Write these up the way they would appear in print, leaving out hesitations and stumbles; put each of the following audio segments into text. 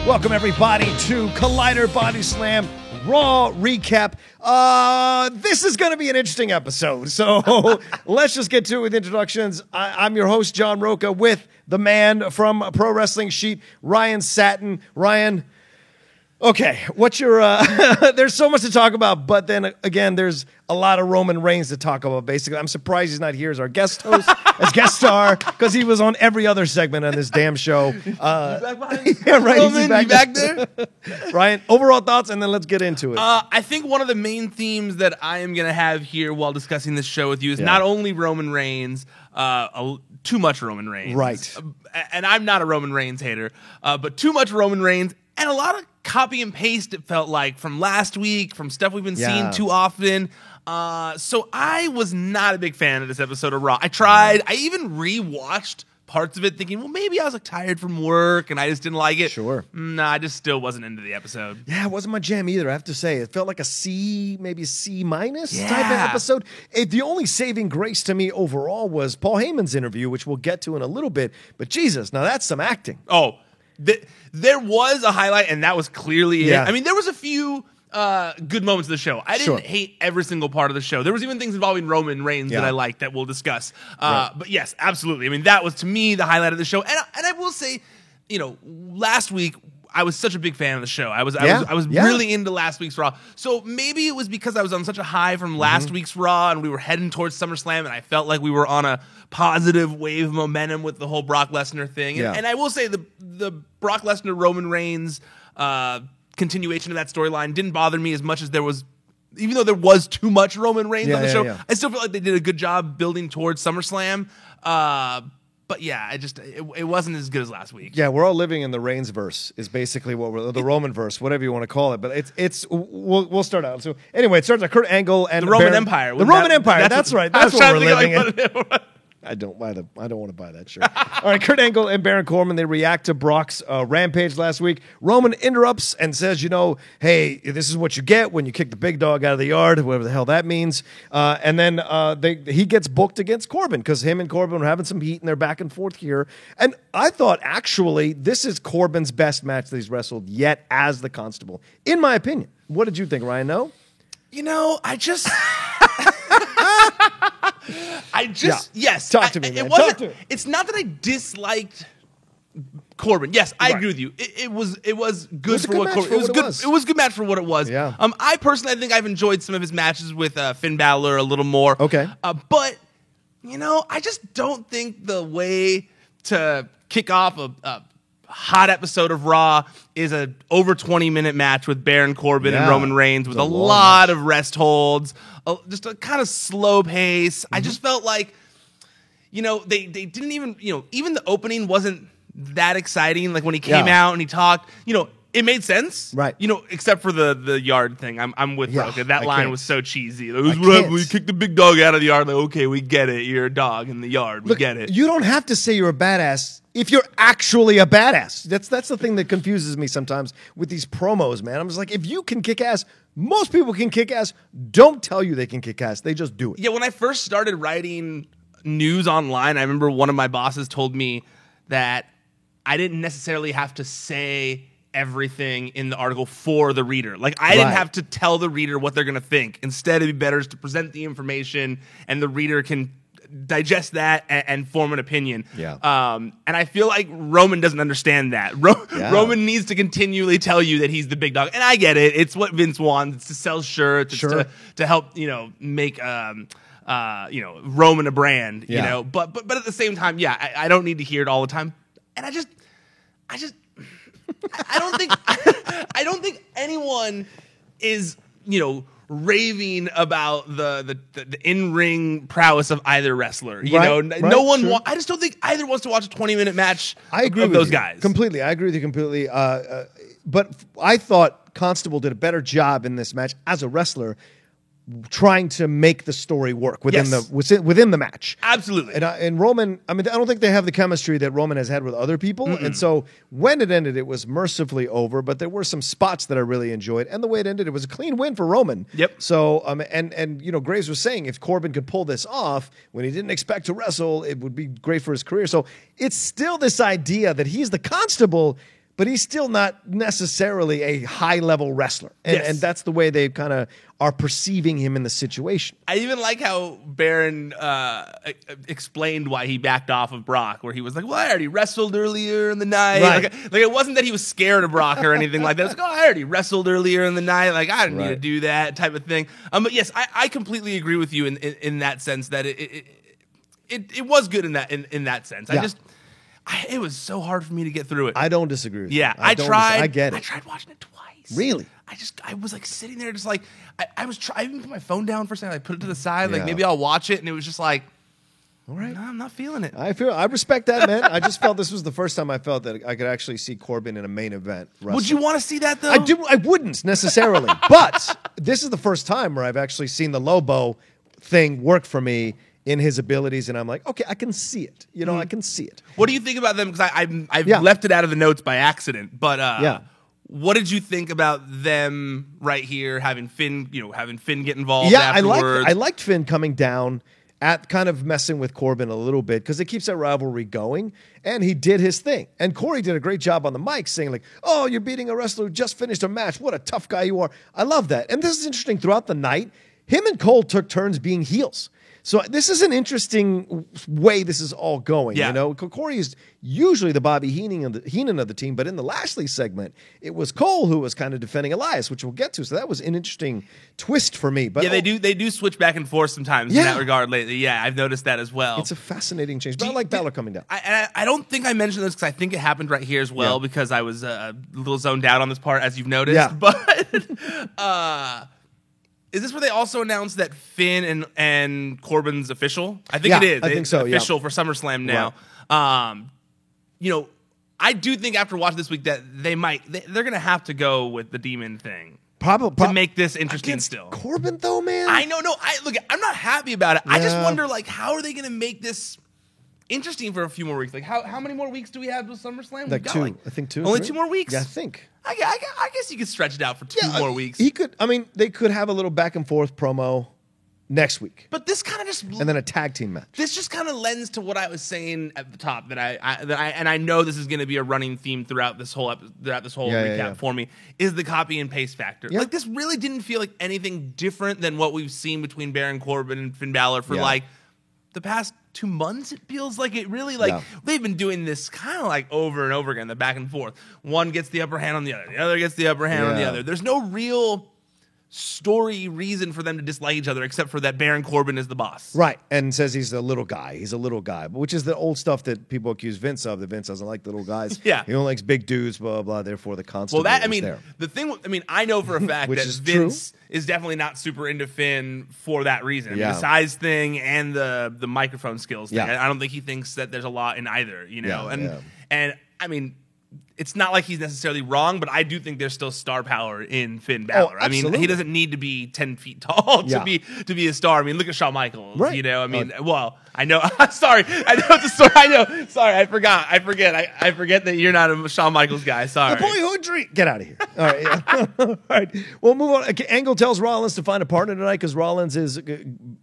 Welcome, everybody, to Collider Body Slam Raw Recap. This is going to be an interesting episode, so let's just get to it with introductions. I'm your host, John Roca, with the man from Pro Wrestling Sheet, Ryan Satin. Ryan, okay, what's your... there's so much to talk about, but then, again, there's a lot of Roman Reigns to talk about, basically. I'm surprised he's not here as our guest host, as guest star, because he was on every other segment on this damn show. Back behind? Yeah, right. Roman, Is he you back there? Ryan, overall thoughts, and then let's get into it. I think one of the main themes that I am going to have here while discussing this show with you is not only Roman Reigns, too much Roman Reigns. Right. And I'm not a Roman Reigns hater, but too much Roman Reigns and a lot of copy and paste, it felt like, from last week, from stuff we've been seeing too often. So I was not a big fan of this episode of Raw. I tried. I even rewatched parts of it thinking, well, maybe I was like tired from work and I just didn't like it. Sure. Nah, I just still wasn't into the episode. Yeah, it wasn't my jam either, I have to say. It felt like a C, maybe a C- type of episode. The only saving grace to me overall was Paul Heyman's interview, which we'll get to in a little bit. But Jesus, now that's some acting. Oh, there was a highlight, and that was clearly it. I mean, there was a few good moments of the show. I didn't hate every single part of the show. There was even things involving Roman Reigns that I liked that we'll discuss. But yes, absolutely. I mean, that was, to me, the highlight of the show. And I will say, you know, last week, I was such a big fan of the show. I was really into last week's Raw. So maybe it was because I was on such a high from last week's Raw and we were heading towards SummerSlam and I felt like we were on a positive wave of momentum with the whole Brock Lesnar thing. And I will say the Brock Lesnar Roman Reigns continuation of that storyline didn't bother me as much as there was, even though there was too much Roman Reigns on the show. I still feel like they did a good job building towards SummerSlam. But yeah, it wasn't as good as last week. Yeah, we're all living in the Reigns verse is basically what we're the Roman verse, whatever you want to call it. But we'll start out. So anyway, it starts with Kurt Angle and the Roman Empire. The Roman Empire. That's right. That's what we're living in. Like, I don't want to buy that shirt. All right, Kurt Angle and Baron Corbin, they react to Brock's rampage last week. Roman interrupts and says, you know, hey, this is what you get when you kick the big dog out of the yard, whatever the hell that means. And then he gets booked against Corbin because him and Corbin are having some heat and they're back and forth here. And I thought, actually, this is Corbin's best match that he's wrestled yet as the Constable, in my opinion. What did you think, Ryan? No? You know, yes. Talk to me, man. It's not that I disliked Corbin. Yes, I agree with you. It was good for what Corbin. It was a good match for what it was. Yeah. I personally think I've enjoyed some of his matches with Finn Balor a little more. Okay. But you know, I just don't think the way to kick off a hot episode of Raw is a over 20-minute match with Baron Corbin and Roman Reigns with a lot of rest holds, just a kind of slow pace. I just felt like, you know, they didn't even, you know, even the opening wasn't that exciting. Like when he came out and he talked, you know, it made sense, right? You know, except for the yard thing. I'm with Roka. That line was so cheesy. It was we kick the big dog out of the yard. Like, okay, we get it. You're a dog in the yard. We get it. You don't have to say you're a badass if you're actually a badass. That's the thing that confuses me sometimes with these promos, man. I'm just like, if you can kick ass, most people can kick ass. Don't tell you they can kick ass. They just do it. Yeah, when I first started writing news online, I remember one of my bosses told me that I didn't necessarily have to say everything in the article for the reader. Like, I didn't have to tell the reader what they're going to think. Instead, it'd be better to present the information and the reader can digest that and form an opinion. And I feel like Roman doesn't understand that. Roman needs to continually tell you that he's the big dog. And I get it. It's what Vince wants. It's to sell shirts. It's to help, you know, make you know, Roman a brand, you know. But at the same time, I don't need to hear it all the time. And I don't think anyone is, you know, raving about the in-ring prowess of either wrestler. You know, no one. I just don't think either wants to watch a 20-minute match. I agree with those guys completely. I agree with you completely. But I thought Constable did a better job in this match as a wrestler, trying to make the story work within the match. Absolutely. And Roman, I mean, I don't think they have the chemistry that Roman has had with other people. And so when it ended, it was mercifully over, but there were some spots that I really enjoyed. And the way it ended, it was a clean win for Roman. Yep. So, and you know, Graves was saying if Corbin could pull this off when he didn't expect to wrestle, it would be great for his career. So it's still this idea that he's the Constable, but he's still not necessarily a high-level wrestler. And that's the way they kind of are perceiving him in the situation. I even like how Baron explained why he backed off of Brock, where he was like, well, I already wrestled earlier in the night. Right. Like it wasn't that he was scared of Brock or anything like that. It's like, oh, I already wrestled earlier in the night. Like, I didn't need to do that type of thing. But yes, I completely agree with you in that sense that it was good in that sense. Yeah. It was so hard for me to get through it. I don't disagree with you. Yeah, I tried. I get it. I tried watching it twice. Really? I was like sitting there just like, I even put my phone down for a second. I put it to the side, like maybe I'll watch it. And it was just like, all right, no, I'm not feeling it. I respect that, man. I just felt this was the first time I felt that I could actually see Corbin in a main event wrestling. Would you want to see that though? I wouldn't necessarily, but this is the first time where I've actually seen the Lobo thing work for me in his abilities, and I'm like, okay, I can see it. You know, I can see it. What do you think about them? Because I've left it out of the notes by accident, but what did you think about them right here having Finn get involved? Yeah, afterwards? I liked Finn coming down at kind of messing with Corbin a little bit because it keeps that rivalry going, and he did his thing. And Corey did a great job on the mic saying like, oh, you're beating a wrestler who just finished a match. What a tough guy you are. I love that. And this is interesting. Throughout the night, him and Cole took turns being heels. So this is an interesting way this is all going. Yeah. You know, Corey is usually the Bobby Heenan of the team, but in the Lashley segment, it was Cole who was kind of defending Elias, which we'll get to. So that was an interesting twist for me. But they do switch back and forth sometimes in that regard lately. Yeah, I've noticed that as well. It's a fascinating change. But I like Balor coming down. I don't think I mentioned this because I think it happened right here as well because I was a little zoned out on this part, as you've noticed. Yeah. But is this where they also announced that Finn and Corbin's official? I think it is. I think so. Official for SummerSlam now. Right. You know, I do think after watching this week that they're going to have to go with the demon thing. Probably to make this interesting against still. Corbin though, man. I know. No, I'm not happy about it. Yeah. I just wonder, like, how are they going to make this interesting for a few more weeks? Like, how many more weeks do we have with SummerSlam? Like two. I think two. Only 2 more weeks? Yeah, I think. I guess you could stretch it out for 2 more weeks. He could. I mean, they could have a little back and forth promo next week. But this kind of just and then a tag team match. This just kind of lends to what I was saying at the top that I know this is going to be a running theme throughout this whole recap for me is the copy and paste factor. Yeah. Like this really didn't feel like anything different than what we've seen between Baron Corbin and Finn Balor for like the past 2 months. It feels like it really they've been doing this kind of like over and over again, the back and forth. One gets the upper hand on the other gets the upper hand on the other. There's no real story reason for them to dislike each other except for that Baron Corbin is the boss. Right, and says he's a little guy, which is the old stuff that people accuse Vince of, that Vince doesn't like little guys. Yeah. He only likes big dudes, blah, blah, blah, therefore the constant. Well, I know for a fact that Vince is definitely not super into Finn for that reason. I mean, the size thing and the microphone skills thing. I don't think he thinks that there's a lot in either, you know? And I mean, it's not like he's necessarily wrong, but I do think there's still star power in Finn Balor. I mean, he doesn't need to be 10 feet tall to be a star. I mean, look at Shawn Michaels. Right. You know, I mean, well, I know. Sorry, I know it's a story. I know. Sorry, I forgot. I forget that you're not a Shawn Michaels guy. Sorry. The boyhood dream. Get out of here. All right. Yeah. All right. We'll move on. Angle tells Rollins to find a partner tonight because Rollins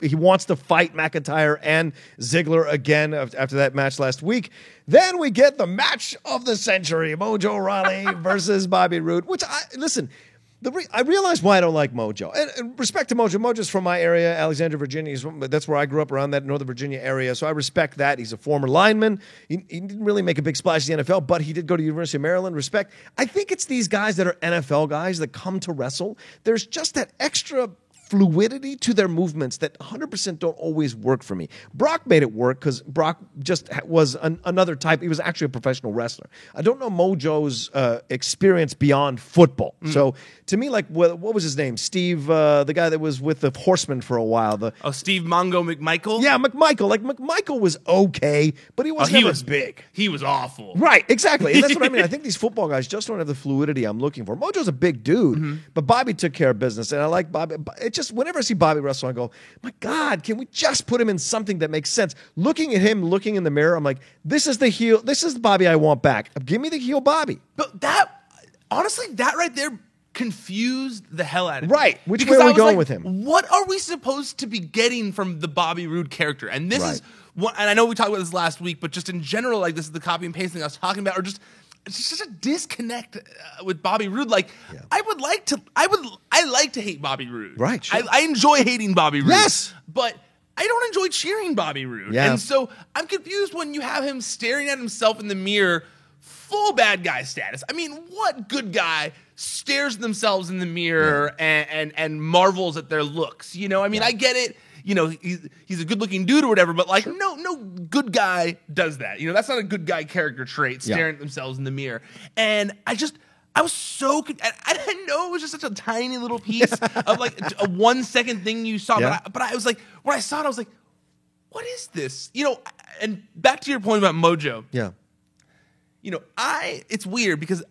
he wants to fight McIntyre and Ziggler again after that match last week. Then we get the match of the century, Mojo Rawley versus Bobby Roode, which I realize why I don't like Mojo. And respect to Mojo. Mojo's from my area, Alexandria, Virginia. That's where I grew up, around that Northern Virginia area. So I respect that. He's a former lineman. He didn't really make a big splash in the NFL, but he did go to University of Maryland. Respect. I think it's these guys that are NFL guys that come to wrestle. There's just that extra fluidity to their movements that 100% don't always work for me. Brock made it work because Brock just was another type. He was actually a professional wrestler. I don't know Mojo's experience beyond football. So to me, like, what was his name? Steve, the guy that was with the Horsemen for a while. Steve Mongo McMichael? Yeah, McMichael. Like, McMichael was okay, but he was big. He was awful. Right, exactly. And that's what I mean. I think these football guys just don't have the fluidity I'm looking for. Mojo's a big dude, but Bobby took care of business, and I like Bobby. It just, whenever I see Bobby wrestle, I go, my God, can we just put him in something that makes sense? Looking at him, looking in the mirror, I'm like, this is the heel. This is the Bobby I want back. Give me the heel Bobby. But that right there confused the hell out of me. Right. Which way are we going with him? What are we supposed to be getting from the Bobby Roode character? And this is what, and I know we talked about this last week, but just in general, like, this is the copy and pasting I was talking about, or just such a disconnect with Bobby Roode. Like, I like to hate Bobby Roode. Right. Sure. I enjoy hating Bobby Roode. Yes. But I don't enjoy cheering Bobby Roode. Yeah. And so I'm confused when you have him staring at himself in the mirror, full bad guy status. I mean, what good guy stares themselves in the mirror and marvels at their looks? You know, I mean, I get it. You know, he's a good-looking dude or whatever, but like, no good guy does that. You know, that's not a good guy character trait, staring at themselves in the mirror. And I was so, I didn't know it was just such a tiny little piece of like a 1 second thing you saw. But I was like, when I saw it, I was like, what is this? You know, and back to your point about Mojo. Yeah. You know, it's weird because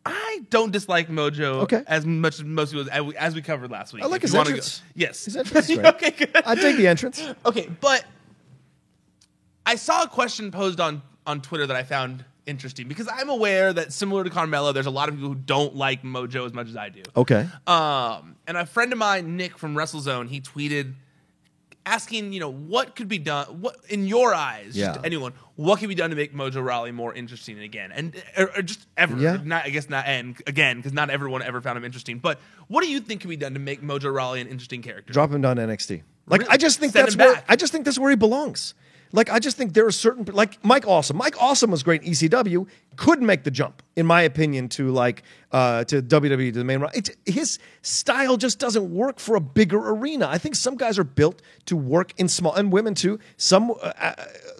I don't dislike Mojo as much as most people, as we covered last week. I like his entrance. Yes. His entrance is great. Okay, good. I dig the entrance. Okay, but I saw a question posed on Twitter that I found interesting because I'm aware that similar to Carmelo, there's a lot of people who don't like Mojo as much as I do. Okay. And a friend of mine, Nick from WrestleZone, he tweeted asking, you know, what could be done, what in your eyes, just anyone, what can be done to make Mojo Rawley more interesting again, and or just ever. Not, I guess not, and again, because not everyone ever found him interesting. But what do you think can be done to make Mojo Rawley an interesting character? Drop him down to NXT. Like Really? I just think Send that's him where back. I just think that's where he belongs. Like I just think there are certain like Mike Awesome. Mike Awesome was great in ECW. Couldn't make the jump, in my opinion, to like to WWE to the main. His style just doesn't work for a bigger arena. I think some guys are built to work in small, and women too. Some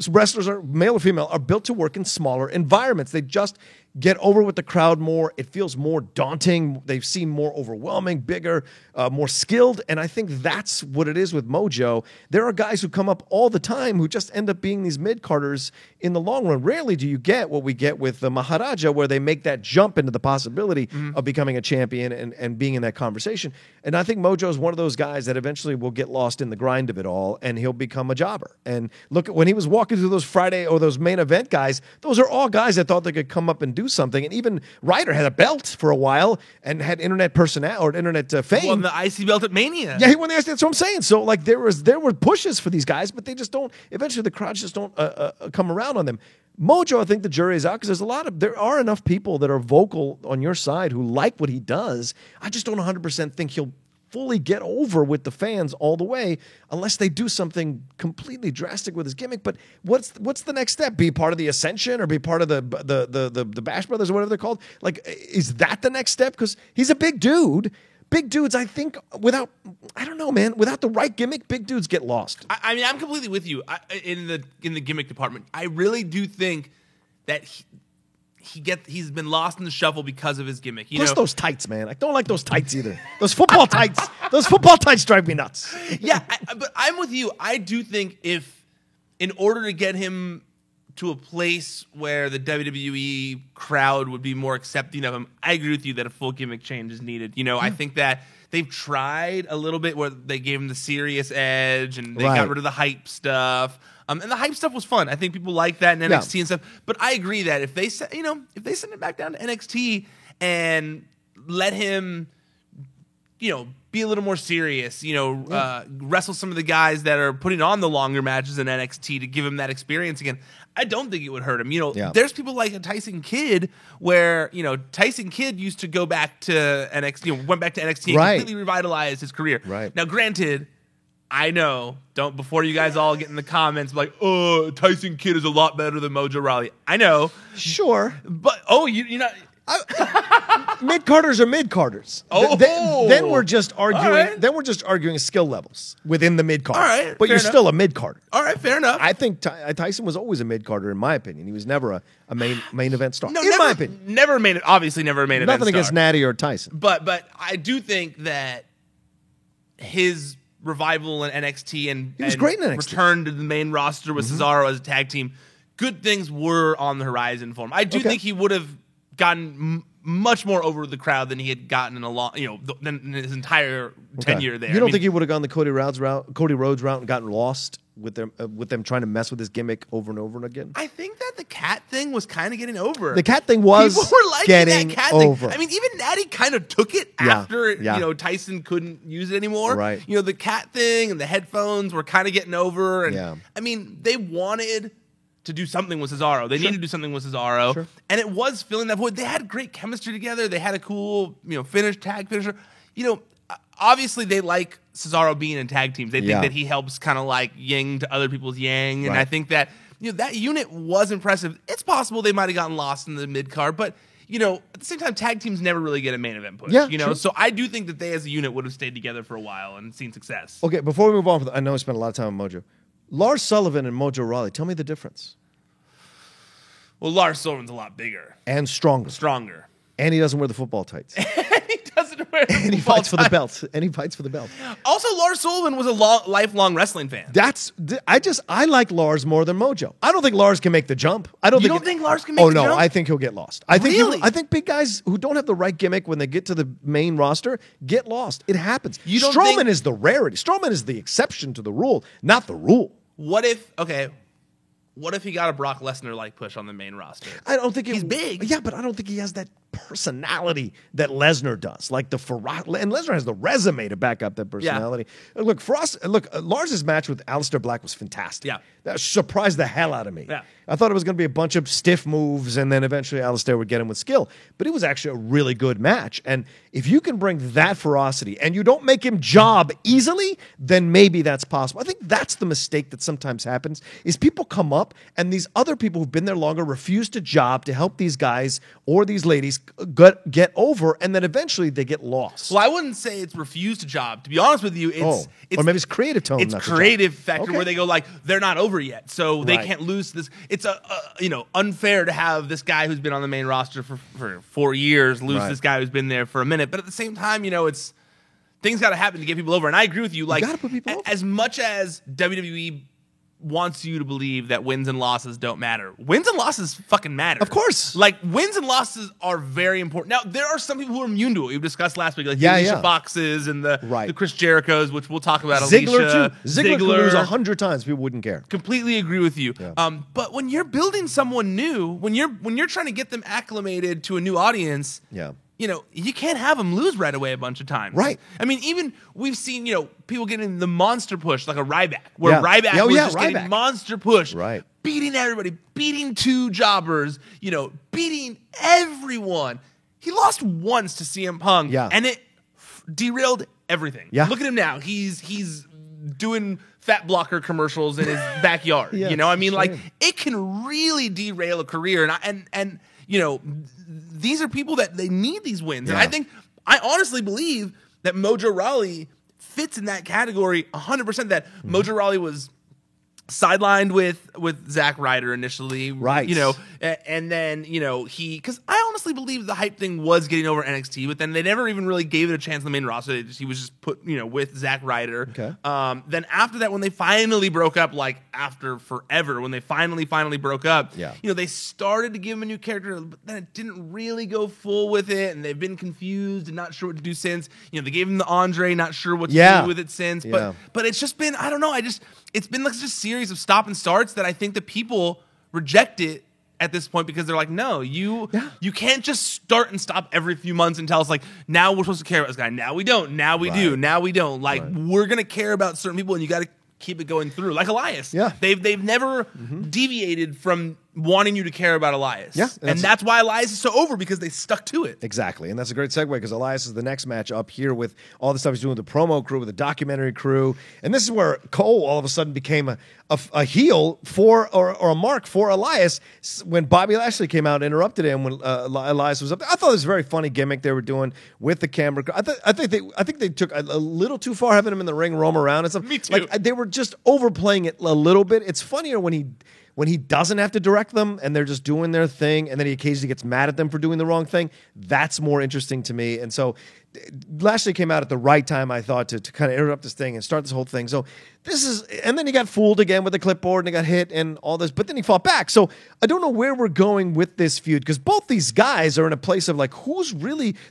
wrestlers are male or female are built to work in smaller environments. They just get over with the crowd more. It feels more daunting. They seem more overwhelming, bigger, more skilled. And I think that's what it is with Mojo. There are guys who come up all the time who just end up being these mid-carders in the long run. Rarely do you get what we get with the Maharaja, where they make that jump into the possibility of becoming a champion and being in that conversation. And I think Mojo is one of those guys that eventually will get lost in the grind of it all, and he'll become a jobber. And look, when he was walking through those Friday or those main event guys, those are all guys that thought they could come up and do something. And even Ryder had a belt for a while and had internet personnel or internet fame. Won the IC belt at Mania. Yeah, he won the IC. That's what I'm saying. So like there were pushes for these guys, but they just don't. Eventually, the crowds just don't come around on them. Mojo, I think the jury is out because there are enough people that are vocal on your side who like what he does. I just don't 100% think he'll fully get over with the fans all the way unless they do something completely drastic with his gimmick. But what's the next step? Be part of the Ascension or be part of the Bash Brothers or whatever they're called? Like, is that the next step? Because he's a big dude. Big dudes, I think, without the right gimmick, big dudes get lost. I mean, I'm completely with you in the gimmick department. I really do think that he's been lost in the shuffle because of his gimmick. Plus those tights, man. I don't like those tights either. Those football tights. Those football tights drive me nuts. Yeah, but I'm with you. I do think in order to get him to a place where the WWE crowd would be more accepting of him, I agree with you that a full gimmick change is needed. You know, I think that they've tried a little bit where they gave him the serious edge and they got rid of the hype stuff. And the hype stuff was fun. I think people like that in NXT and stuff. But I agree that if they send it back down to NXT and let him, be a little more serious, wrestle some of the guys that are putting on the longer matches in NXT to give him that experience again, I don't think it would hurt him. There's people like a Tyson Kidd where, Tyson Kidd used to go back to NXT, went back to NXT and completely revitalized his career. Right. Now, granted, I know, before you guys all get in the comments like, oh, Tyson Kidd is a lot better than Mojo Rawley. I know. Sure. But, you're not... Mid-carders are mid-carders. Oh, then we're just arguing. Right. Then we're just arguing skill levels within the mid-card. All right, but you're still a mid-carder. All right, fair enough. I think Tyson was always a mid-carder, in my opinion. He was never a main event star. No, in my opinion, obviously never a main event Nothing star. against Natty or Tyson, but I do think that his revival in NXT and he was great in NXT. Return to the main roster with Cesaro as a tag team, good things were on the horizon for him. I do think he would have gotten much more over the crowd than he had gotten in a long, than in his entire tenure there. You don't think he would have gone the Cody Rhodes route and gotten lost with them trying to mess with his gimmick over and over again? I think that the cat thing was kind of getting over. The cat thing was people were liking getting that cat over. thing. I mean, even Natty kind of took it after Tyson couldn't use it anymore. Right. The cat thing and the headphones were kind of getting over. And I mean, they wanted to do something with Cesaro. They needed to do something with Cesaro. And it was filling that void. They had great chemistry together. They had a cool, tag finisher. Obviously they like Cesaro being in tag teams. They think that he helps kind of like yin to other people's yang. And I think that, that unit was impressive. It's possible they might have gotten lost in the mid-card, but at the same time, tag teams never really get a main event push. So I do think that they as a unit would have stayed together for a while and seen success. Okay, before we move on, I know we spent a lot of time on Mojo. Lars Sullivan and Mojo Rawley, tell me the difference. Well, Lars Sullivan's a lot bigger. And stronger. And he doesn't wear the football tights. He doesn't wear the And he fights for the belt. Also, Lars Sullivan was a lifelong wrestling fan. I like Lars more than Mojo. I don't think Lars can make the jump. You don't think Lars can make the jump? Oh, no, I think he'll get lost. I think big guys who don't have the right gimmick when they get to the main roster get lost. It happens. Strowman is the rarity. Strowman is the exception to the rule, not the rule. What if he got a Brock Lesnar-like push on the main roster? I don't think he's big. Yeah, but I don't think he has that personality that Lesnar does. Like and Lesnar has the resume to back up that personality. Yeah. Look, Lars' match with Aleister Black was fantastic. Yeah. That surprised the hell out of me. Yeah. I thought it was going to be a bunch of stiff moves and then eventually Aleister would get him with skill. But it was actually a really good match. And if you can bring that ferocity and you don't make him job easily, then maybe that's possible. I think that's the mistake that sometimes happens is people come up and these other people who've been there longer refuse to job to help these guys or these ladies get over, and then eventually they get lost. Well, I wouldn't say it's refused to job. To be honest with you, it's or maybe it's creative tone. It's creative factor where they go like they're not over yet, so they can't lose this. It's unfair to have this guy who's been on the main roster for 4 years lose this guy who's been there for a minute. But at the same time, it's things got to happen to get people over. And I agree with you. Like, you gotta put people over. As much as WWE wants you to believe that wins and losses don't matter. Wins and losses fucking matter. Of course. Like, wins and losses are very important. Now, there are some people who are immune to it. We've discussed last week, like the Alicia Foxes and the Chris Jerichos, which we'll talk about. Ziggler, too. Ziggler could lose 100 times. People wouldn't care. Completely agree with you. Yeah. But when you're building someone new, when you're trying to get them acclimated to a new audience, you can't have them lose right away a bunch of times. Right. I mean, even we've seen, people getting the monster push, like a Ryback, where Ryback was just getting monster push. Right. Beating everybody, beating two jobbers, beating everyone. He lost once to CM Punk, and it derailed everything. Yeah. Look at him now. He's doing fat blocker commercials in his backyard. It can really derail a career. And these are people that they need these wins. Yeah. And I honestly believe that Mojo Rawley fits in that category 100%. That Mojo Rawley was sidelined with Zack Ryder initially, right? And then because I honestly believe the hype thing was getting over NXT, but then they never even really gave it a chance on the main roster. He was just put with Zack Ryder. Okay. Then after that, when they finally broke up, like after forever, when they finally broke up, they started to give him a new character, but then it didn't really go full with it, and they've been confused and not sure what to do since. They gave him the Andre, not sure what to do with it since. But it's just been, I don't know, it's been like just a series of stop and starts that I think that people reject it at this point because they're like, no, you can't just start and stop every few months and tell us like, now we're supposed to care about this guy. Now we don't. Now we do. Now we don't. Like, we're going to care about certain people and you got to keep it going through. Like Elias. Yeah. They've never deviated from wanting you to care about Elias. Yeah. And that's why Elias is so over, because they stuck to it. Exactly. And that's a great segue, because Elias is the next match up here with all the stuff he's doing with the promo crew, with the documentary crew. And this is where Cole all of a sudden became a heel for, or a mark for Elias when Bobby Lashley came out and interrupted him when Elias was up there. I thought it was a very funny gimmick they were doing with the camera. I think they took a little too far having him in the ring roam around and stuff. Me too. Like, they were just overplaying it a little bit. It's funnier when he doesn't have to direct them and they're just doing their thing, and then he occasionally gets mad at them for doing the wrong thing. That's more interesting to me. And so Lashley came out at the right time, I thought, to kind of interrupt this thing and start this whole thing. So and then he got fooled again with the clipboard and he got hit and all this, but then he fought back. So I don't know where we're going with this feud, because both these guys are in a place of like,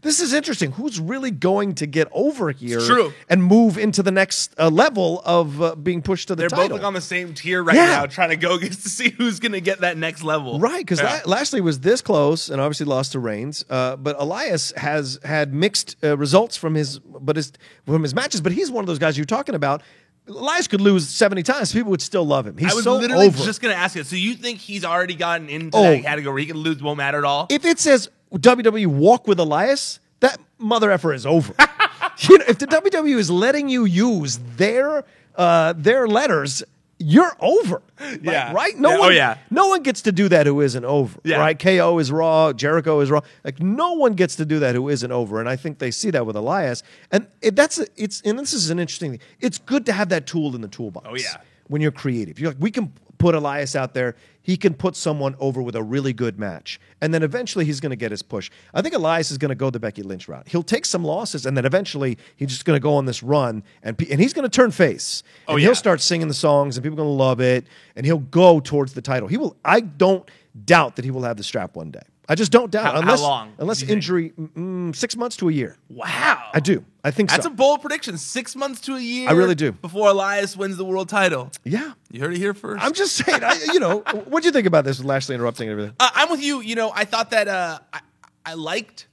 this is interesting. Who's really going to get over here and move into the next level of being pushed to the title? They're both like on the same tier right now, trying to go to see who's going to get that next level. Right, because Lashley was this close and obviously lost to Reigns, but Elias has had mixed results from his matches, but he's one of those guys you're talking about. Elias could lose 70 times. People would still love him. He's I was so literally over. just going to ask you. So you think he's already gotten into that category where he can lose, won't matter at all? If it says WWE walk with Elias, that mother effer is over. You know, if the WWE is letting you use their letters, you're over. Yeah. Right? No one gets to do that who isn't over. Yeah. Right? KO is Raw. Jericho is Raw. Like, no one gets to do that who isn't over. And I think they see that with Elias. And and this is an interesting thing. It's good to have that tool in the toolbox. Oh, yeah. When you're creative. You're like, we can put Elias out there. He can put someone over with a really good match. And then eventually he's going to get his push. I think Elias is going to go the Becky Lynch route. He'll take some losses, and then eventually he's just going to go on this run, and he's going to turn face. And he'll start singing the songs, and people are going to love it, and he'll go towards the title. I don't doubt that he will have the strap one day. I just don't doubt. How long? Unless injury, 6 months to a year. Wow. I do. I think That's so. a bold prediction. 6 months to a year. I really do. Before Elias wins the world title. Yeah. You heard it here first. I'm just saying, what do you think about this with Lashley interrupting and everything? I'm with you. I thought that I liked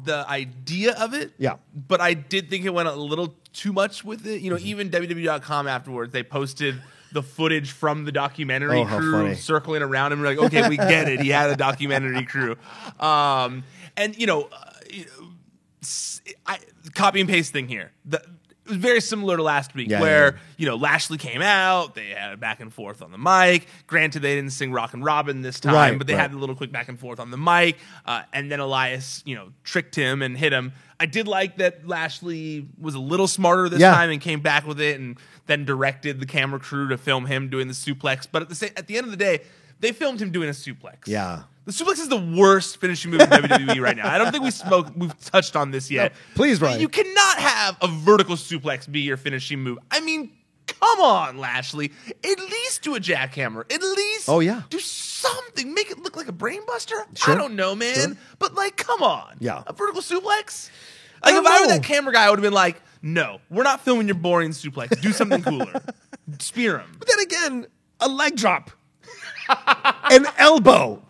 the idea of it. Yeah. But I did think it went a little too much with it. Even WWE.com afterwards, they posted the footage from the documentary crew funny. circling around him. We're like, okay, we get it. He had a documentary crew. Copy and paste thing here. It was very similar to last week where Lashley came out. They had a back and forth on the mic. Granted, they didn't sing Rockin' Robin this time, but they had a little quick back and forth on the mic. And then Elias, tricked him and hit him. I did like that Lashley was a little smarter this time and came back with it and then directed the camera crew to film him doing the suplex. But at the end of the day, they filmed him doing a suplex. Yeah. The suplex is the worst finishing move in WWE right now. I don't think we've touched on this yet. No, please, Ryan. You cannot have a vertical suplex be your finishing move. I mean, come on, Lashley. At least do a jackhammer. At least do something. Make it look like a brainbuster. Sure. I don't know, man. Sure. But, come on. Yeah. A vertical suplex? Like, if I were that camera guy, I would have been like, no, we're not filming your boring suplex. Do something cooler. Spear him. But then again, a leg drop. An elbow.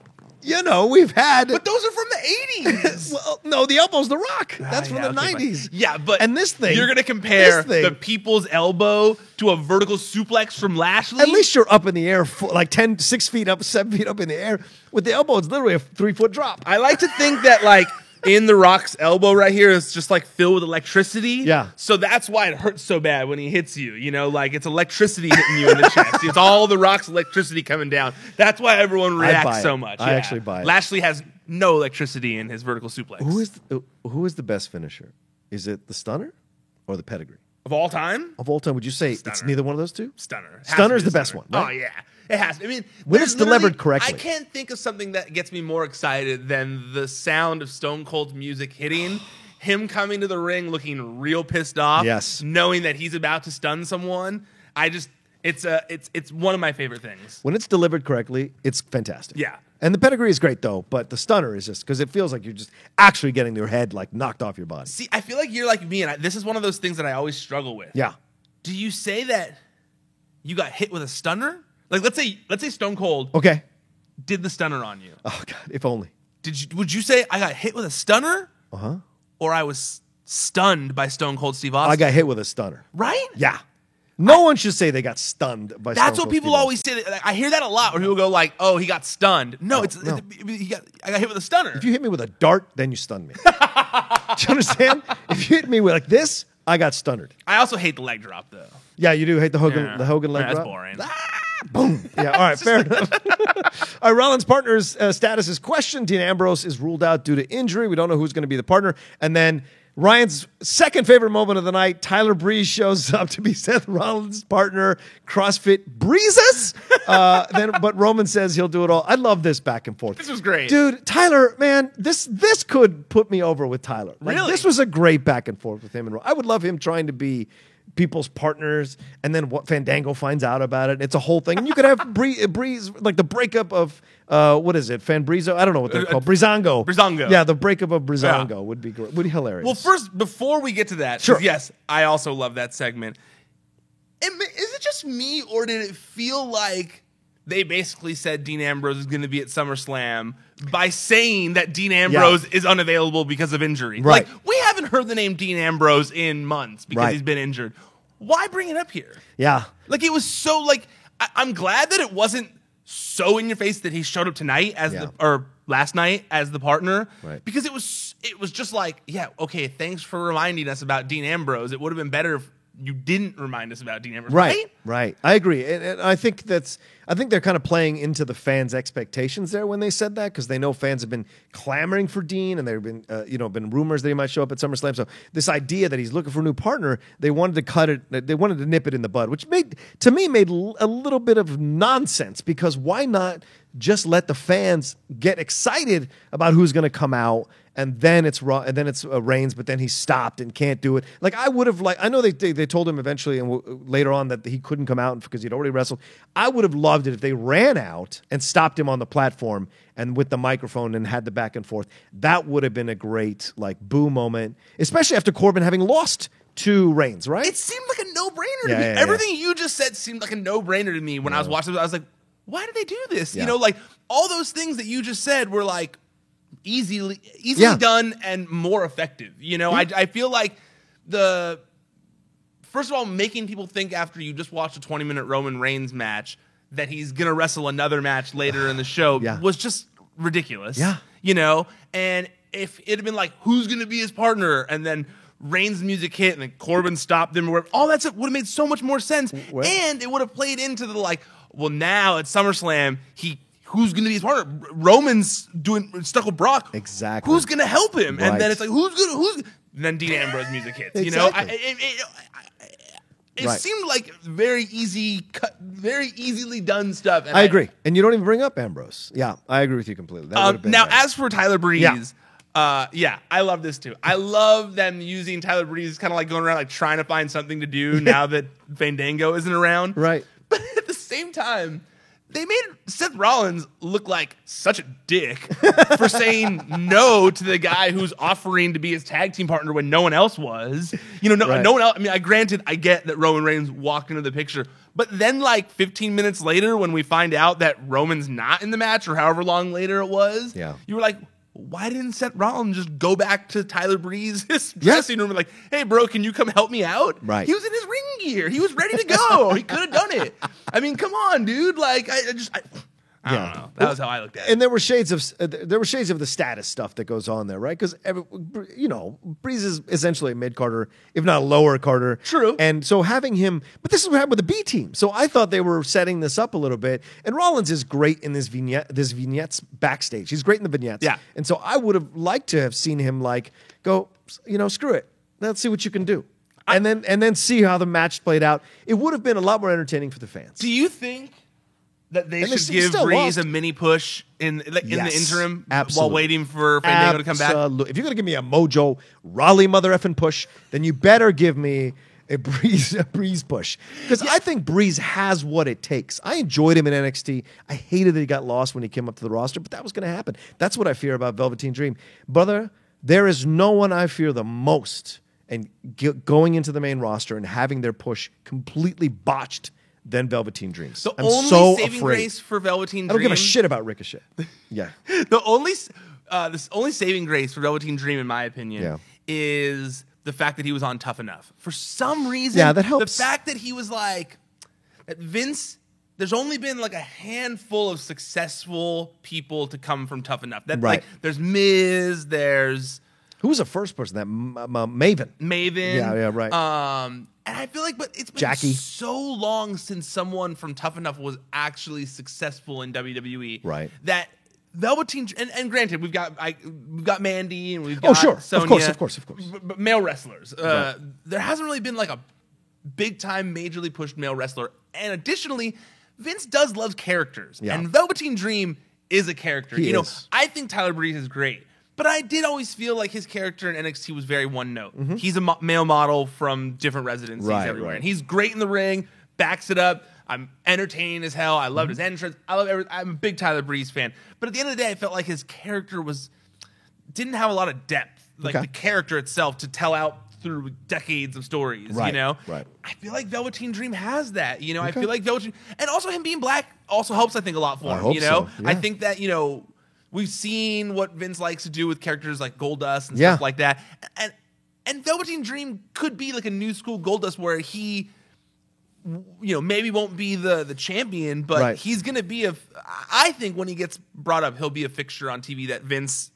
We've had. But those are from the 80s. Well, no, the elbow's The Rock. That's from the 90s. Fine. Yeah, but and this thing. You're going to compare the people's elbow to a vertical suplex from Lashley? At least you're up in the air, like 6 feet up, 7 feet up in the air. With the elbow, it's literally a 3-foot drop. I like to think that, in The Rock's elbow right here is just filled with electricity. Yeah. So that's why it hurts so bad when he hits you. It's electricity hitting you in the chest. It's all The Rock's electricity coming down. That's why everyone reacts so much. I actually buy it. Lashley has no electricity in his vertical suplex. Who is the best finisher? Is it the stunner or the pedigree? Of all time? Of all time, would you say Stunner. It's neither one of those two? Stunner. Stunner's the best one. Right? Oh, yeah. It has to. I mean, when it's delivered correctly. I can't think of something that gets me more excited than the sound of Stone Cold's music hitting, him coming to the ring looking real pissed off, knowing that he's about to stun someone. It's one of my favorite things. When it's delivered correctly, it's fantastic. Yeah. And the pedigree is great, though, but the stunner is just because it feels like you're just actually getting your head knocked off your body. See, I feel like you're like me, and this is one of those things that I always struggle with. Yeah. Do you say that you got hit with a stunner? Let's say Stone Cold did the stunner on you. Oh, God, if only. Would you say I got hit with a stunner? Uh-huh. Or I was stunned by Stone Cold Steve Austin? I got hit with a stunner. Right? Yeah. No one should say they got stunned by Stone Cold. That's what people always say. I hear that a lot where people go oh, he got stunned. No, I got hit with a stunner. If you hit me with a dart, then you stunned me. Do you understand? If you hit me with this, I got stunned. I also hate the leg drop, though. Yeah, you do hate the Hogan leg drop? That's boring. Boom. Yeah, all right, fair enough. All right, Rollins' partner's status is questioned. Dean Ambrose is ruled out due to injury. We don't know who's going to be the partner. And then Ryan's second favorite moment of the night, Tyler Breeze shows up to be Seth Rollins' partner, CrossFit Breezes. But Roman says he'll do it all. I love this back and forth. This was great. Dude, Tyler, man, this could put me over with Tyler. Really? This was a great back and forth with him and Roman. I would love him trying to be people's partners, and then what Fandango finds out about it. It's a whole thing. And you could have Breeze, like the breakup of what is it, Fanbrizo? I don't know what they're called. Breezango. Breezango. Yeah, the breakup of Breezango would be great. Would be hilarious. Well, first, before we get to that, sure. Yes, I also love that segment. Is it just me, or did it feel like they basically said Dean Ambrose is going to be at SummerSlam by saying that Dean Ambrose is unavailable because of injury? Right. Like, we haven't heard the name Dean Ambrose in months because he's been injured. why bring it up here? Yeah. Like, it was so, like, I'm glad that it wasn't so in your face that he showed up tonight as or last night as the partner. Right. Because it was just like, yeah, okay, thanks for reminding us about Dean Ambrose. It would have been better if you didn't remind us about Dean Ambrose. Right. I agree. And I think they're kind of playing into the fans' expectations there when they said that, because they know fans have been clamoring for Dean, and there have been been rumors that he might show up at SummerSlam. So this idea that he's looking for a new partner, they wanted to cut it. They wanted to nip it in the bud, which made a little bit of nonsense, because why not just let the fans get excited about who's going to come out, and then it's Reigns, but then he stopped and can't do it. Like, I would have I know they told him eventually and later on that he couldn't come out because he'd already wrestled. I would have loved it if they ran out and stopped him on the platform and with the microphone and had the back and forth. That would have been a great boo moment, especially after Corbin having lost to Reigns, right? It seemed like a no-brainer to me. Everything you just said seemed like a no-brainer to me when I was watching it. I was like, why did they do this? Yeah. Like, all those things that you just said were like easily done and more effective. I feel like first of all, making people think after you just watched a 20-minute Roman Reigns match that he's going to wrestle another match later in the show was just ridiculous. Yeah. And if it had been like, who's going to be his partner? And then Reigns' music hit and then Corbin stopped them, or all that would have made so much more sense. What? And it would have played into the well, now at SummerSlam, who's going to be his partner? Roman's doing stuck with Brock. Exactly. Who's going to help him? Right. And then it's like, who's? Then Dean Ambrose music hits. Exactly. It seemed like very easily done stuff. And I agree. And you don't even bring up Ambrose. Yeah, I agree with you completely. That now, as for Tyler Breeze, I love this too. I love them using Tyler Breeze kind of like going around trying to find something to do now that Fandango isn't around. Right. But at the same time, they made Seth Rollins look like such a dick for saying no to the guy who's offering to be his tag team partner when no one else was. No one else. I mean, I get that Roman Reigns walked into the picture, but then 15 minutes later, when we find out that Roman's not in the match, or however long later it was, you were like, why didn't Seth Rollins just go back to Tyler Breeze's dressing room and hey, bro, can you come help me out? Right. He was in his ring gear. He was ready to go. He could have done it. I mean, come on, dude. I don't know. That was how I looked at it. And there were shades of the status stuff that goes on there, right? Because Breeze is essentially a mid Carter, if not a lower Carter. True. And so having him, but this is what happened with the B team. So I thought they were setting this up a little bit. And Rollins is great in this vignettes backstage. He's great in the vignettes. Yeah. And so I would have liked to have seen him go, screw it. Let's see what you can do. And then see how the match played out. It would have been a lot more entertaining for the fans. Do you think that they should give Breeze a mini push in the interim while waiting for Fandango to come back? If you're going to give me a Mojo Rawley mother effing push, then you better give me a Breeze push. Because I think Breeze has what it takes. I enjoyed him in NXT. I hated that he got lost when he came up to the roster, but that was going to happen. That's what I fear about Velveteen Dream. Brother, there is no one I fear the most and going into the main roster and having their push completely botched than Velveteen Dream. I'm only saving grace for Velveteen Dream. I don't give a shit about Ricochet. Yeah. The only saving grace for Velveteen Dream, in my opinion, is the fact that he was on Tough Enough. For some reason, that helps. The fact that he was that Vince, there's only been a handful of successful people to come from Tough Enough. There's Miz, there's... Who was the first person? That Maven. Maven. Yeah, right. And I feel but it's been Jackie. So long since someone from Tough Enough was actually successful in WWE. Right. That Velveteen, and granted, we've got Mandy and we've got Sonya. Of course. But male wrestlers. There hasn't really been a big time, majorly pushed male wrestler. And additionally, Vince does love characters. Yeah. And Velveteen Dream is a character. He is. I think Tyler Breeze is great. But I did always feel like his character in NXT was very one note. Mm-hmm. He's a male model from different residencies everywhere. Right. And he's great in the ring, backs it up. I'm entertaining as hell. I loved his entrance. I'm a big Tyler Breeze fan. But at the end of the day, I felt like his character didn't have a lot of depth. The character itself to tell out through decades of stories, Right. I feel like Velveteen Dream has that, I feel like Velveteen, and also him being black also helps, I think, a lot for him, hope so. Yeah. I think that, we've seen what Vince likes to do with characters like Goldust and stuff like that. And And Velveteen Dream could be like a new school Goldust where he, maybe won't be the champion, but he's going to be I think when he gets brought up, he'll be a fixture on TV that Vince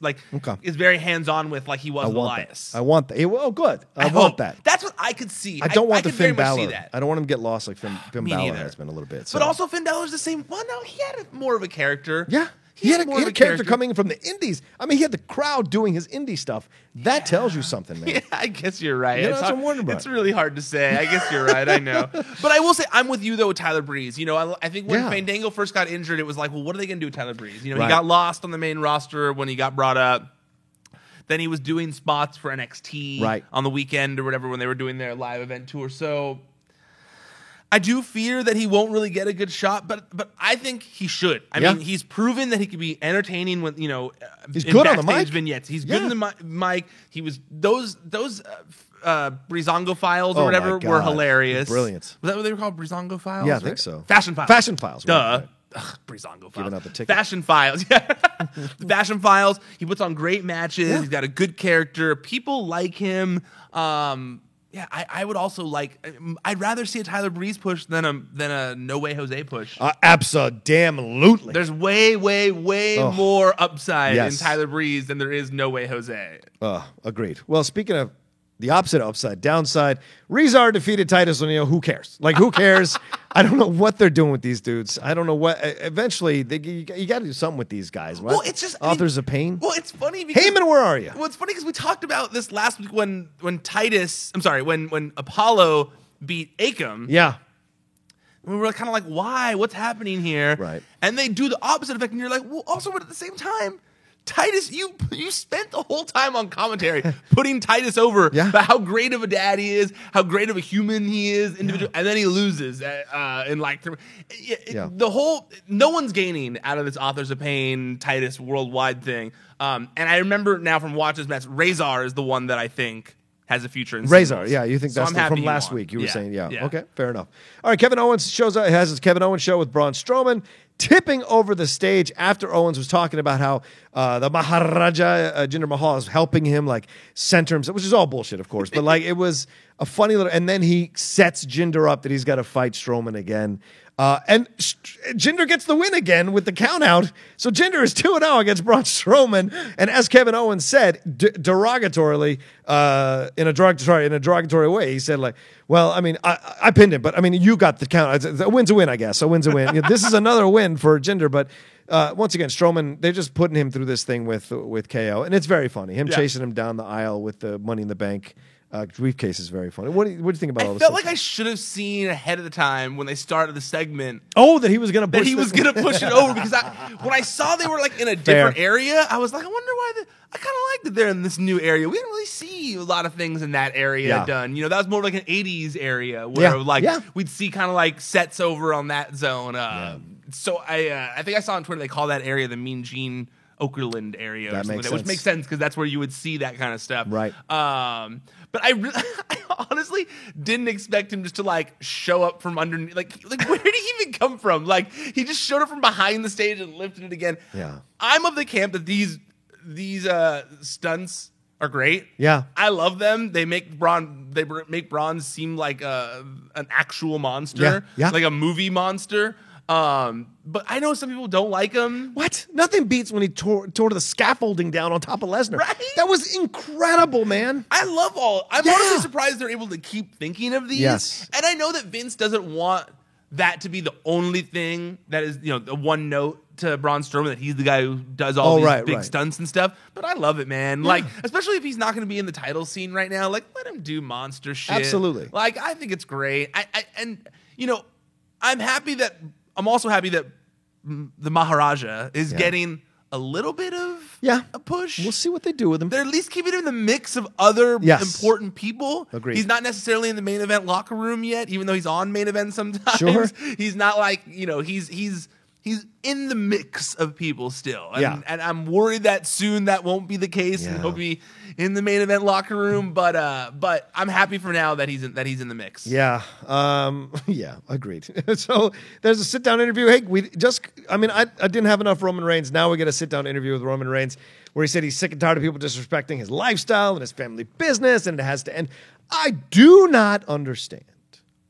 is very hands-on with, like he was with Elias. I want that. Oh, good. I want that. That's what I could see. I don't want the Finn Balor. I don't want him to get lost like Finn Balor has been a little bit. So. But also Finn Balor's the same. Well, no, he had more of a character. Yeah. He had a character coming from the indies. I mean, he had the crowd doing his indie stuff. That tells you something, man. Yeah, I guess you're right. That's what I'm wondering about. It's really hard to say. I guess you're right. I know. But I will say, I'm with you, though, with Tyler Breeze. I think when Fandango first got injured, it was like, well, what are they going to do with Tyler Breeze? He got lost on the main roster when he got brought up. Then he was doing spots for NXT on the weekend or whatever when they were doing their live event tour. So I do fear that he won't really get a good shot, but I think he should. I mean, he's proven that he can be entertaining with he's good on the mic. Vignettes. He's good in the mic. He was those Breezango files or whatever were hilarious. Brilliant. Was that what they were called? Breezango files? Yeah, I think so. Fashion files. Fashion files. Duh. Breezango files. Giving out the ticket. Fashion files. Yeah. Fashion files. He puts on great matches. Yeah. He's got a good character. People like him. Yeah, I would also I'd rather see a Tyler Breeze push than a No Way Jose push. Absolutely. There's way more upside in Tyler Breeze than there is No Way Jose. Agreed. Well, speaking of the opposite of upside, downside, Rezar defeated Titus O'Neil. Who cares? Who cares? I don't know what they're doing with these dudes. I don't know what. Eventually, you got to do something with these guys. What? Well, it's just Authors of Pain. Well, it's funny because Heyman, where are you? Well, it's funny because we talked about this last week when Apollo beat Akam. Yeah. We were kind of like, why? What's happening here? Right. And they do the opposite effect, and you're like, well, also, but at the same time, Titus, you spent the whole time on commentary putting Titus over about how great of a dad he is, how great of a human he is, individual, and then he loses the whole. No one's gaining out of this Authors of Pain Titus worldwide thing. And I remember now from watching this match, Rezar is the one that I think has a future in Rezar. Yeah, you think that's from last week? You were saying, yeah. Okay, fair enough. All right, Kevin Owens shows up. Has his Kevin Owens show with Braun Strowman, tipping over the stage after Owens was talking about how the Maharaja Jinder Mahal is helping him center himself, which is all bullshit, of course. But it was a funny little. And then he sets Jinder up that he's got to fight Strowman again. And Jinder gets the win again with the count out. So Jinder is 2-0 against Braun Strowman. And as Kevin Owens said, derogatorily, in a derogatory way, he said well, I mean, I pinned him, but I mean, you got the count. A win's a win, I guess. A win's a win. This is another win for Jinder, but once again, Strowman, they're just putting him through this thing with KO, and it's very funny. Him chasing him down the aisle with the Money in the Bank briefcase is very funny. What do you think about all this? I felt like I should have seen ahead of the time when they started the segment. Oh, that he was going to push it over because when I saw they were in a different area, I was like, I wonder why. I kind of like that they're in this new area. We didn't really see a lot of things in that area done. That was more like an 80s area where we'd see kind of sets over on that zone. So I think I saw on Twitter they call that area the Mean Gene Okerlund area, which makes sense because that's where you would see that kind of stuff. Right. But I honestly didn't expect him just to show up from underneath. Where did he even come from? He just showed up from behind the stage and lifted it again. Yeah. I'm of the camp that these stunts are great. Yeah. I love them. They make Braun seem like an actual monster. Yeah. Like a movie monster. But I know some people don't like him. What? Nothing beats when he tore the scaffolding down on top of Lesnar. Right? That was incredible, man. I'm honestly surprised they're able to keep thinking of these. Yes. And I know that Vince doesn't want that to be the only thing that is, the one note to Braun Strowman that he's the guy who does all these big stunts and stuff. But I love it, man. Yeah. Especially if he's not going to be in the title scene right now, let him do monster shit. Absolutely. I think it's great. I'm also happy that the Maharaja is getting a little bit of a push. We'll see what they do with him. They're at least keeping him in the mix of other important people. Agreed. He's not necessarily in the main event locker room yet, even though he's on main event sometimes. Sure. He's not he's he's in the mix of people still. Yeah. And I'm worried that soon that won't be the case, and he'll be in the main event locker room. But I'm happy for now that he's in the mix. Yeah. Yeah, agreed. So there's a sit-down interview. Hey, I didn't have enough Roman Reigns. Now we get a sit-down interview with Roman Reigns where he said he's sick and tired of people disrespecting his lifestyle and his family business, and it has to end. I do not understand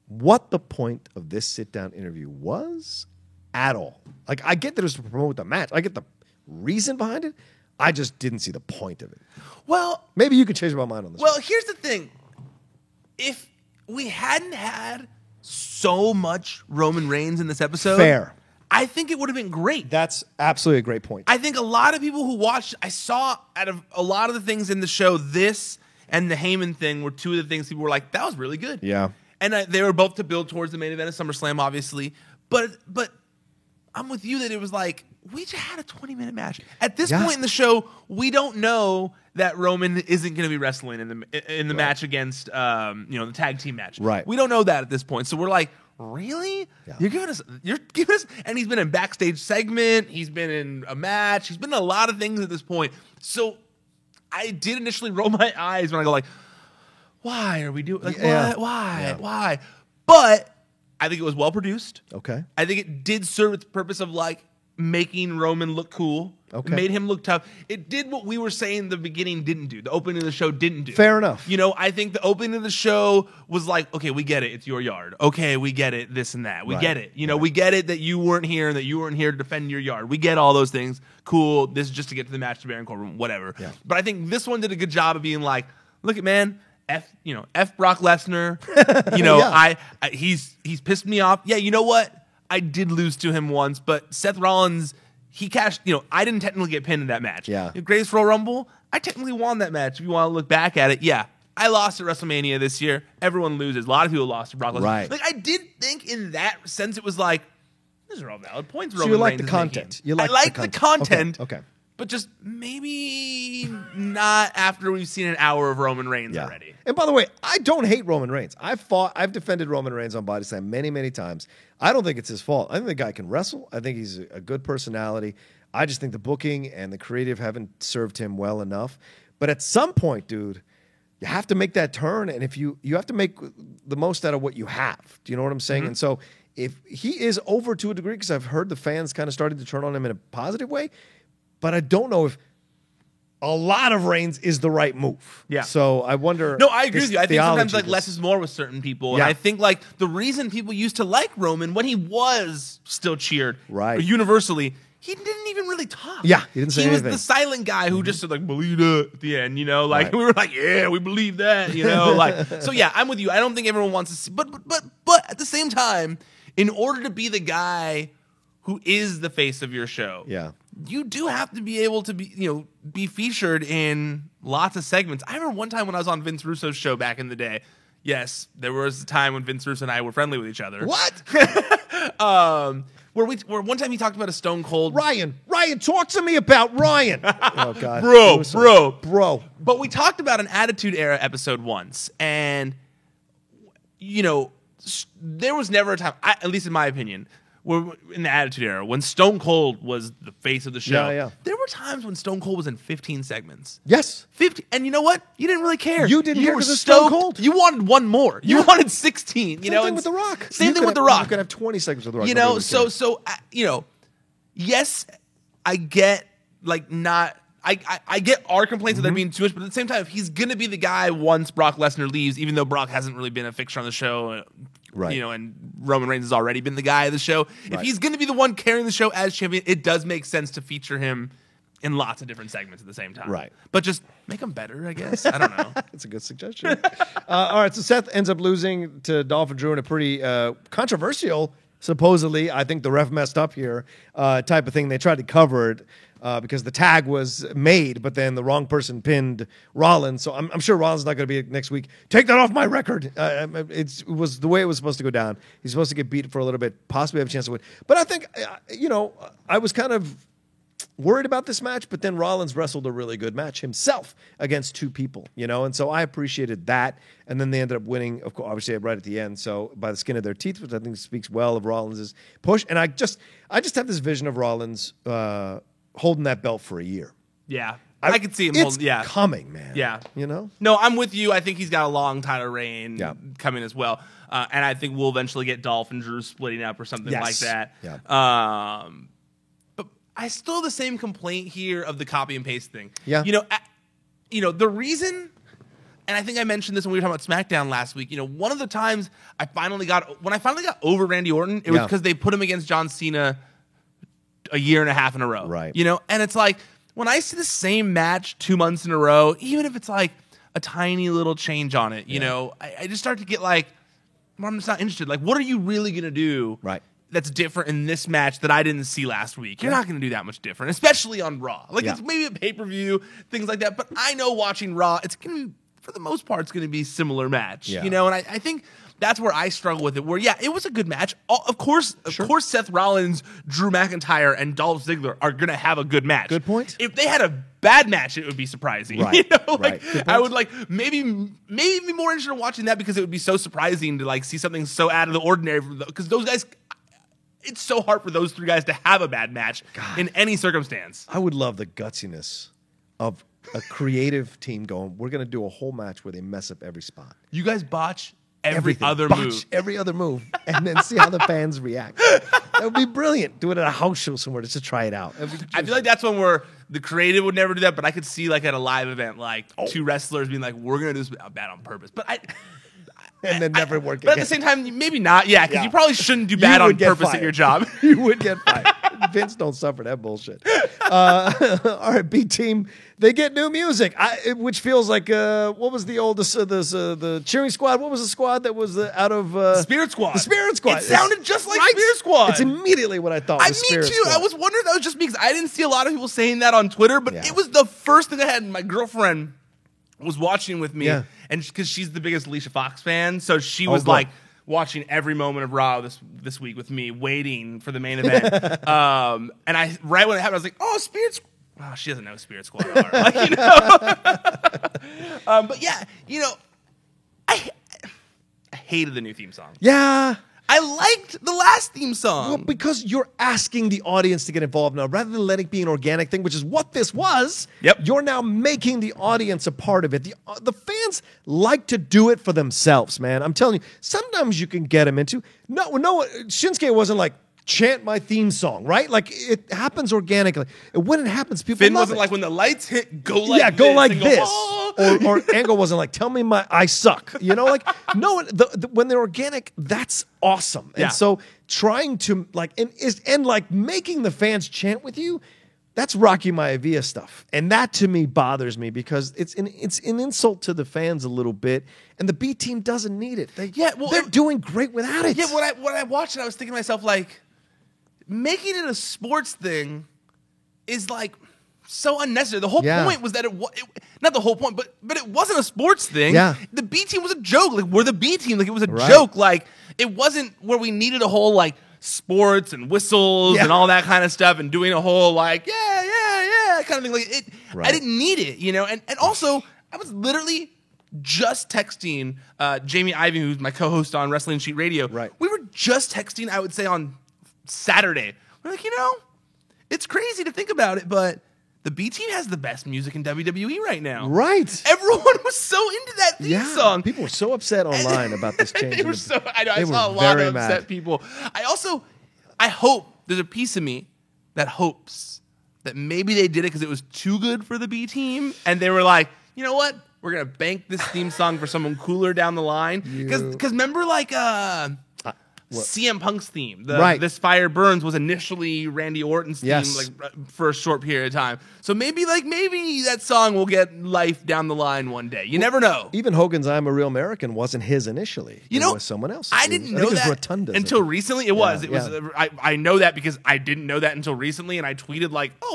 what the point of this sit-down interview was at all. Like, I get that it was to promote the match. I get the reason behind it. I just didn't see the point of it. Well, maybe you could change my mind on this. Well, here's the thing. If we hadn't had so much Roman Reigns in this episode, fair, I think it would have been great. That's absolutely a great point. I think a lot of people who watched, I saw out of a lot of the things in the show, this and the Heyman thing were two of the things people were like, that was really good. Yeah. And they were both to build towards the main event of SummerSlam, obviously. But I'm with you that it was like, we just had a 20-minute match. At this point in the show, we don't know that Roman isn't going to be wrestling in the match against the tag team match. Right. We don't know that at this point. So we're like, really? Yeah. You're giving us, and he's been in a backstage segment. He's been in a match. He's been in a lot of things at this point. So I did initially roll my eyes when I go like, why are we doing like what? Why? But I think it was well produced. Okay. I think it did serve its purpose of like making Roman look cool. Okay. Made him look tough. It did what we were saying the beginning didn't do. The opening of the show didn't do. Fair enough. I think the opening of the show was like, okay, we get it. It's your yard. Okay, we get it. This and that. We get it. We get it that you weren't here and that you weren't here to defend your yard. We get all those things. Cool. This is just to get to the match to Baron Corbin. Whatever. Yeah. But I think this one did a good job of being like, look at man. F Brock Lesnar. He's pissed me off. Yeah, you know what? I did lose to him once, but Seth Rollins, he cashed. I didn't technically get pinned in that match. Yeah. Greatest Royal Rumble, I technically won that match. If you want to look back at it, yeah, I lost at WrestleMania this year. Everyone loses. A lot of people lost to Brock Lesnar. Right. Like I did think in that sense, it was like these are all valid points. So you like the content. I like the content. Okay. But just maybe not after we've seen an hour of Roman Reigns already. And by the way, I don't hate Roman Reigns. I've defended Roman Reigns on Body Slam many, many times. I don't think it's his fault. I think the guy can wrestle. I think he's a good personality. I just think the booking and the creative haven't served him well enough. But at some point, dude, you have to make that turn. And if you have to make the most out of what you have. Do you know what I'm saying? Mm-hmm. And so if he is over to a degree, because I've heard the fans kind of started to turn on him in a positive way, but I don't know if a lot of Reigns is the right move. Yeah. So I wonder. No, I agree with you. I think sometimes like just, less is more with certain people. Yeah. And I think like the reason people used to like Roman when he was still cheered universally, he didn't even really talk. Yeah, he didn't say anything. He was the silent guy who just said like, believe it at the end, like we were like, yeah, we believe that, like, so yeah, I'm with you. I don't think everyone wants to see, but at the same time, in order to be the guy who is the face of your show, you do have to be able to be featured in lots of segments. I remember one time when I was on Vince Russo's show back in the day. Yes, there was a time when Vince Russo and I were friendly with each other. What? Where one time he talked about a Stone Cold Ryan, talk to me about Ryan. Oh God, bro. But we talked about an Attitude Era episode once, and there was never a time, at least in my opinion, in the Attitude Era, when Stone Cold was the face of the show, there were times when Stone Cold was in 15 segments. Yes. 50. And you know what? You didn't really care. You didn't care because were of Stone Cold. You wanted one more. You wanted 16. Same thing with The Rock. Same thing with The Rock. You could have 20 segments with The Rock. Yes, I get, I get our complaints of there being too much, but at the same time, if he's going to be the guy once Brock Lesnar leaves, even though Brock hasn't really been a fixture on the show, and Roman Reigns has already been the guy of the show. If he's going to be the one carrying the show as champion, it does make sense to feature him in lots of different segments at the same time. Right. But just make him better, I guess. I don't know. It's a good suggestion. All right, so Seth ends up losing to Dolph and Drew in a pretty controversial, supposedly, I think the ref messed up here, type of thing. They tried to cover it because the tag was made, but then the wrong person pinned Rollins. So I'm sure Rollins is not going to be next week. Take that off my record. It was the way it was supposed to go down. He's supposed to get beat for a little bit, possibly have a chance to win. But I think, I was kind of worried about this match, but then Rollins wrestled a really good match himself against two people, and so I appreciated that. And then they ended up winning, of course, obviously right at the end, so by the skin of their teeth, which I think speaks well of Rollins' push. And I just have this vision of Rollins holding that belt for a year. Yeah. I could see him coming, man. Yeah. No, I'm with you. I think he's got a long title reign coming as well. And I think we'll eventually get Dolph and Drew splitting up or something like that. Yeah. But I still have the same complaint here of the copy and paste thing. Yeah. The reason, and I think I mentioned this when we were talking about SmackDown last week, one of the times I finally got over Randy Orton, it was because they put him against John Cena a year and a half in a row. Right. And it's like, when I see the same match 2 months in a row, even if it's like a tiny little change on it, I just start to get like, I'm just not interested. Like, what are you really going to do that's different in this match that I didn't see last week? You're not going to do that much different, especially on Raw. Like, it's maybe a pay-per-view, things like that. But I know watching Raw, it's going to be, for the most part, it's going to be a similar match. And I think that's where I struggle with it, where, it was a good match. Of course, Seth Rollins, Drew McIntyre, and Dolph Ziggler are going to have a good match. Good point. If they had a bad match, it would be surprising. Right. I would maybe be more interested in watching that because it would be so surprising to see something so out of the ordinary. Because those guys, it's so hard for those three guys to have a bad match in any circumstance. I would love the gutsiness of a creative team going, we're going to do a whole match where they mess up every spot. You guys botch every other move, and then see how the fans react. That would be brilliant. Do it at a house show somewhere just to try it out. I feel like that's one where the creative would never do that, but I could see at a live event, two wrestlers being like, we're going to do this bad on purpose. But and then never work again. But at the same time, maybe not. Yeah, because you probably shouldn't do bad on purpose at your job. You would get fired. Vince don't suffer that bullshit. All right, B Team, they get new music, which feels like what was the oldest the cheering squad? What was the squad that was out of Spirit Squad? The Spirit Squad. It sounded just like Spirit Squad. It's immediately what I thought. Was me too. Squad. I was wondering if that was just because I didn't see a lot of people saying that on Twitter, but it was the first thing I had. My girlfriend was watching with me, and because she's the biggest Alicia Fox fan, so she was watching every moment of Raw this week with me, waiting for the main event. And right when it happened, I was like, "Oh, Spirit Squad." Oh, she doesn't know who Spirit Squad are. But I hated the new theme song. Yeah. I liked the last theme song. Well, because you're asking the audience to get involved now. Rather than letting it be an organic thing, which is what this was, you're now making the audience a part of it. The fans like to do it for themselves, man. I'm telling you, sometimes you can get them into... No, Shinsuke wasn't like, chant my theme song, right? It happens organically. And when it happens, people Finn love wasn't it. like, when the lights hit, go like this. Go like this. Oh. Or Angle wasn't like, tell me I suck. No, when they're organic, that's awesome. And so trying to making the fans chant with you, that's Rocky Maivia stuff. And that to me bothers me because it's an insult to the fans a little bit. And the B Team doesn't need it. They're doing great without it. Yeah, when I watched it, I was thinking to myself, making it a sports thing is so unnecessary. The whole point was that not the whole point, but it wasn't a sports thing. Yeah. The B Team was a joke. We're the B Team. It was a joke. It wasn't where we needed a whole sports and whistles and all that kind of stuff and doing a whole kind of thing. I didn't need it, and also I was literally just texting Jamie Ivey, who's my co-host on Wrestling Sheet Radio. Right. We were just texting, I would say, on Saturday. We're like, it's crazy to think about it, but the B Team has the best music in WWE right now. Right. Everyone was so into that theme song. People were so upset online about this change. I saw a lot of upset people. I hope there's a piece of me that hopes that maybe they did it because it was too good for the B Team, and they were like, you know what? We're going to bank this theme song for someone cooler down the line. Because remember, CM Punk's theme, This Fire Burns, was initially Randy Orton's theme for a short period of time. So maybe that song will get life down the line one day. You never know. Even Hogan's I'm a Real American wasn't his initially. It was someone else. I didn't know that until recently. It was. I know that because I didn't know that until recently, and I tweeted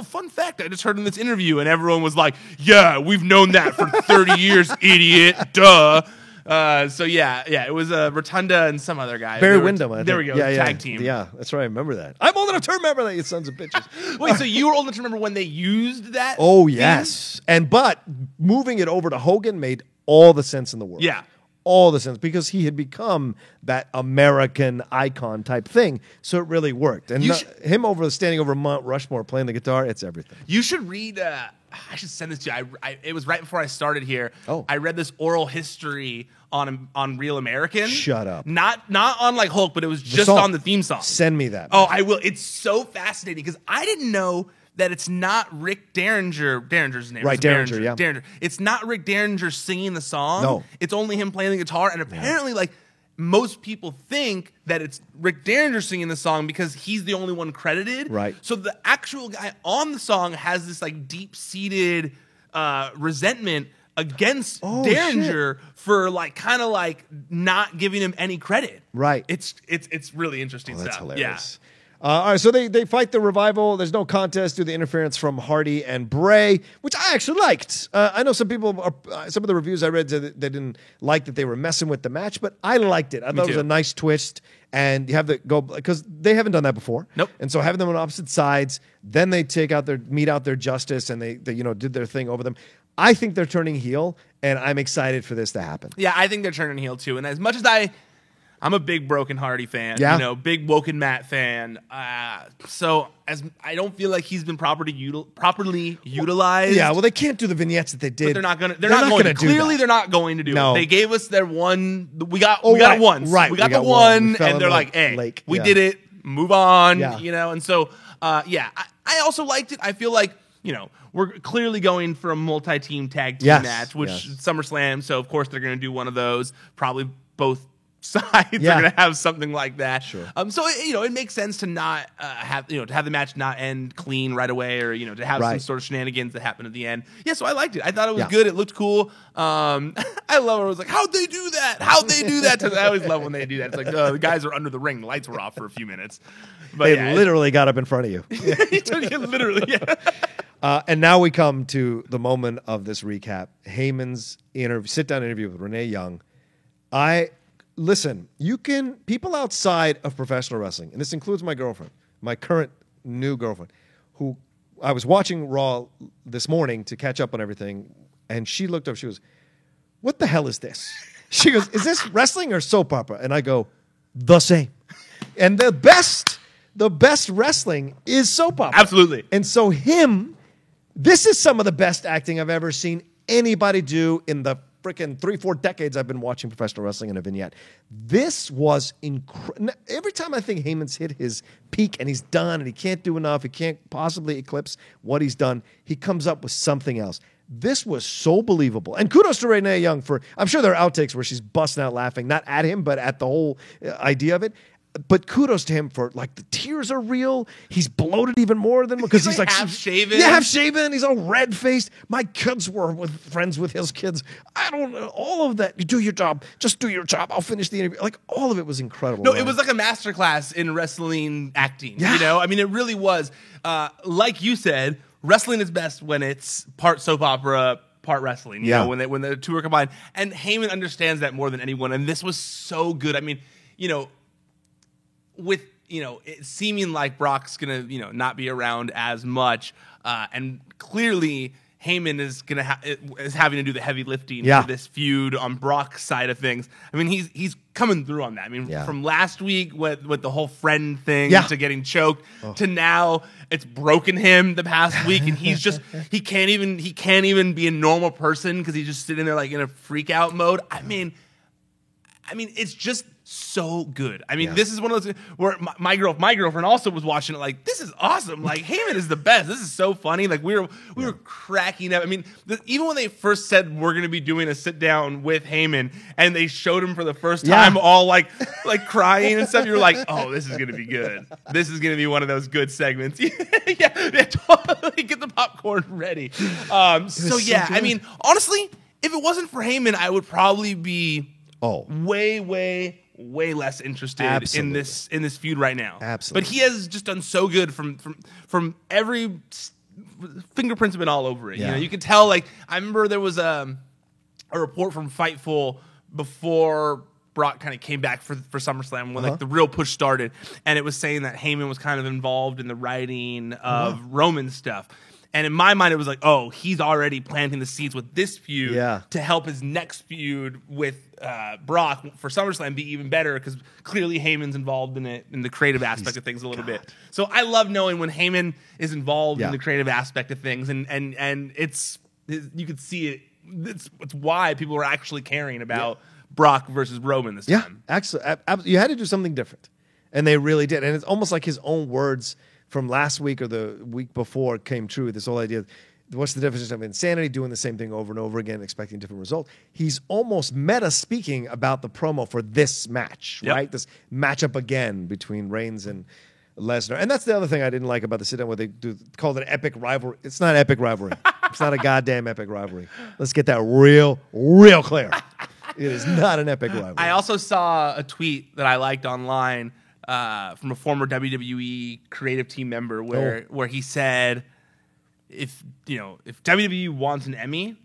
fun fact, I just heard in this interview, and everyone was like, yeah, we've known that for 30 years, idiot, duh. So it was Rotunda and some other guy. Barry Windham. There we go. Tag team. Yeah, that's right. I remember that. I'm old enough to remember that, you sons of bitches. Wait, so you were old enough to remember when they used that? Oh, yes. But moving it over to Hogan made all the sense in the world. Yeah. All the sense, because he had become that American icon type thing, so it really worked. And him standing over Mount Rushmore playing the guitar, it's everything. You should read. I should send this to you. It was right before I started here. Oh. I read this oral history on Real American. Shut up. Not on like Hulk, but it was just on the theme song. Send me that. Oh, I will. It's so fascinating because I didn't know that it's not Rick Derringer. Derringer's name. Right, Derringer, yeah. Derringer. It's not Rick Derringer singing the song. No. It's only him playing the guitar. And apparently, like, most people think that it's Rick Derringer singing the song because he's the only one credited. Right. So the actual guy on the song has this, like, deep-seated resentment against Derringer for, like, kind of, like, not giving him any credit. Right. It's really interesting stuff. That's hilarious. Yeah. All right, so they fight the Revival. There's no contest due to the interference from Hardy and Bray, which I actually liked. I know some people, some of the reviews I read said they didn't like that they were messing with the match, but I liked it. I thought it was a nice twist, and you have to go because they haven't done that before. Nope. And so having them on opposite sides, then they meet out their justice, and they did their thing over them. I think they're turning heel, and I'm excited for this to happen. Yeah, I think they're turning heel too. And as much as I'm a big Broken Hardy fan, big Woken Matt fan. So as I don't feel like he's been properly utilized. Yeah, well, they can't do the vignettes that they did. But they're not going to. Clearly, they're not going to do it. They gave us their one. We got it once. Right, we got the one, and they're like, "Hey, we did it. Move on." Yeah. And so, I also liked it. I feel like we're clearly going for a multi-team tag team match, which SummerSlam. So of course they're going to do one of those. Probably both sides are going to have something like that. Sure. So it makes sense to not have to have the match not end clean right away, or to have some sort of shenanigans that happen at the end. Yeah, so I liked it. I thought it was good. It looked cool. I love it. I was like, how'd they do that? How'd they do that? I always love when they do that. It's like the guys are under the ring. The lights were off for a few minutes. But they literally got up in front of you. Literally, yeah. And now we come to the moment of this recap. Heyman's sit-down interview with Renee Young. Listen, people outside of professional wrestling, and this includes my girlfriend, my current new girlfriend, who I was watching Raw this morning to catch up on everything, and she looked up, she goes, "What the hell is this?" She goes, "Is this wrestling or soap opera?" And I go, "The same." And the best wrestling is soap opera. Absolutely. And so this is some of the best acting I've ever seen anybody do in the freaking 3-4 decades I've been watching professional wrestling in a vignette. This was incredible. Every time I think Heyman's hit his peak and he's done and he can't do enough, he can't possibly eclipse what he's done, he comes up with something else. This was so believable. And kudos to Renee Young I'm sure there are outtakes where she's busting out laughing, not at him, but at the whole idea of it. But kudos to him for, like, the tears are real. He's bloated even more than because he's like half-shaven. Yeah, half-shaven. He's all red-faced. My kids were friends with his kids. I don't know. All of that. You do your job. Just do your job. I'll finish the interview. Like, all of it was incredible. No, it was like a masterclass in wrestling acting. Yeah. I mean, it really was. Like you said, wrestling is best when it's part soap opera, part wrestling. You know, when the two are combined. And Heyman understands that more than anyone. And this was so good. I mean, with it seeming like Brock's gonna not be around as much, and clearly Heyman is having to do the heavy lifting for this feud on Brock's side of things. I mean, he's coming through on that. I mean, from last week with the whole friend thing to getting choked to now it's broken him the past week, and he's just he can't even be a normal person because he's just sitting there like in a freak out mode. I mean, it's just so good. I mean, this is one of those where my girlfriend also was watching it like, this is awesome. Like, Heyman is the best. This is so funny. Like, we were cracking up. I mean, even when they first said we're going to be doing a sit down with Heyman and they showed him for the first time all like crying and stuff, you were like, oh, this is going to be good. This is going to be one of those good segments. Totally get the popcorn ready. I mean, honestly, if it wasn't for Heyman, I would probably be way less interested in this feud right now. Absolutely. But he has just done so good from every fingerprints have been all over it. You can tell. Like, I remember there was a report from Fightful before Brock kind of came back for SummerSlam when like the real push started, and it was saying that Heyman was kind of involved in the writing of Roman stuff. And in my mind, it was like, oh, he's already planting the seeds with this feud to help his next feud with Brock for SummerSlam be even better, because clearly Heyman's involved in it, in the creative aspect of things a little bit. So I love knowing when Heyman is involved in the creative aspect of things, and it's you could see it. It's why people are actually caring about Brock versus Roman this time. Actually, you had to do something different, and they really did. And it's almost like his own words from last week or the week before came true. This whole idea, what's the difference of insanity, doing the same thing over and over again, expecting different results. He's almost meta speaking about the promo for this match, right? This matchup again between Reigns and Lesnar. And that's the other thing I didn't like about the sit-down, where they called it an epic rivalry. It's not an epic rivalry. It's not a goddamn epic rivalry. Let's get that real clear. It is not an epic rivalry. I also saw a tweet that I liked online from a former WWE creative team member where he said, if WWE wants an Emmy,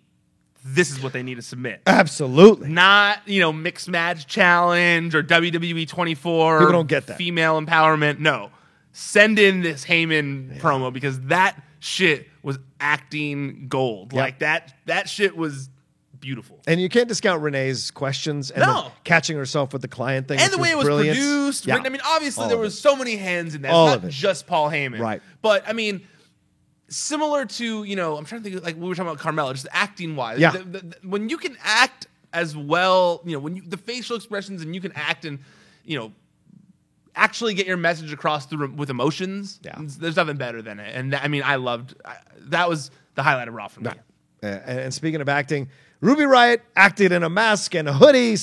this is what they need to submit. Absolutely. Not, mixed match challenge or WWE 24. People don't get that. Female empowerment. No. Send in this Heyman promo, because that shit was acting gold. Like that shit was beautiful. And you can't discount Renee's questions and catching herself with the client thing. And the way it was produced. Yeah. I mean, obviously there was so many hands in that. It's not just Paul Heyman. Right. But, I mean, similar to, I'm trying to think, like we were talking about Carmella, just acting-wise. Yeah. When you can act as well, when the facial expressions, and you can act and, actually get your message across with emotions, there's nothing better than it. And, that was the highlight of Raw for me. And speaking of acting, Ruby Riott acted in a mask and a hoodie,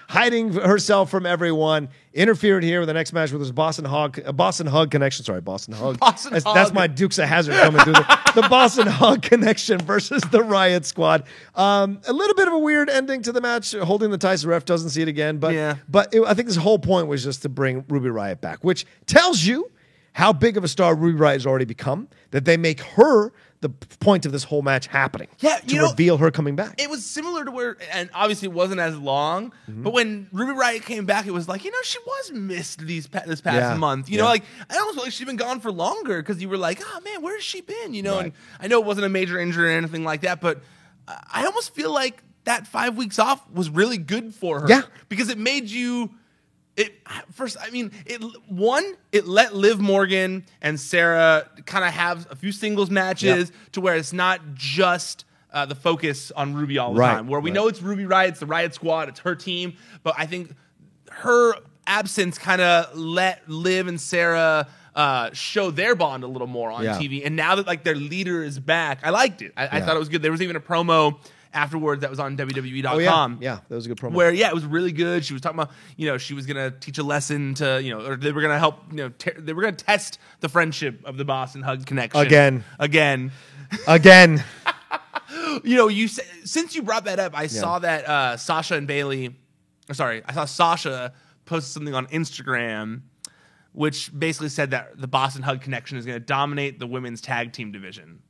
hiding herself from everyone. Interfered here with the next match with this Boston Hug connection. Sorry, Boston Hug. That's my Dukes of Hazzard coming through. The Boston Hug connection versus the Riott Squad. A little bit of a weird ending to the match, holding the ties. The ref doesn't see it again. But I think this whole point was just to bring Ruby Riott back, which tells you how big of a star Ruby Riott has already become, that they make her the point of this whole match happening. Yeah, to reveal her coming back. It was similar to where, and obviously it wasn't as long, but when Ruby Riott came back, it was like, she was missed this past month. Like, I almost felt like she'd been gone for longer, because you were like, oh man, where has she been? And I know it wasn't a major injury or anything like that, but I almost feel like that 5 weeks off was really good for her. Yeah. Because it made you... It let Liv Morgan and Sarah kind of have a few singles matches to where it's not just the focus on Ruby all the time. Where we know it's Ruby Riott, it's the Riott Squad, it's her team, but I think her absence kind of let Liv and Sarah show their bond a little more on TV. And now that like their leader is back, I liked it. I thought it was good. There was even a promo afterwards that was on WWE.com. Oh, yeah, that was a good promo. Where, it was really good. She was talking about, she was going to teach a lesson to, or they were going to help, they were going to test the friendship of the Boston Hug connection. Again. Since you brought that up, I saw that Sasha and Bailey, I saw Sasha post something on Instagram, which basically said that the Boston Hug connection is going to dominate the women's tag team division.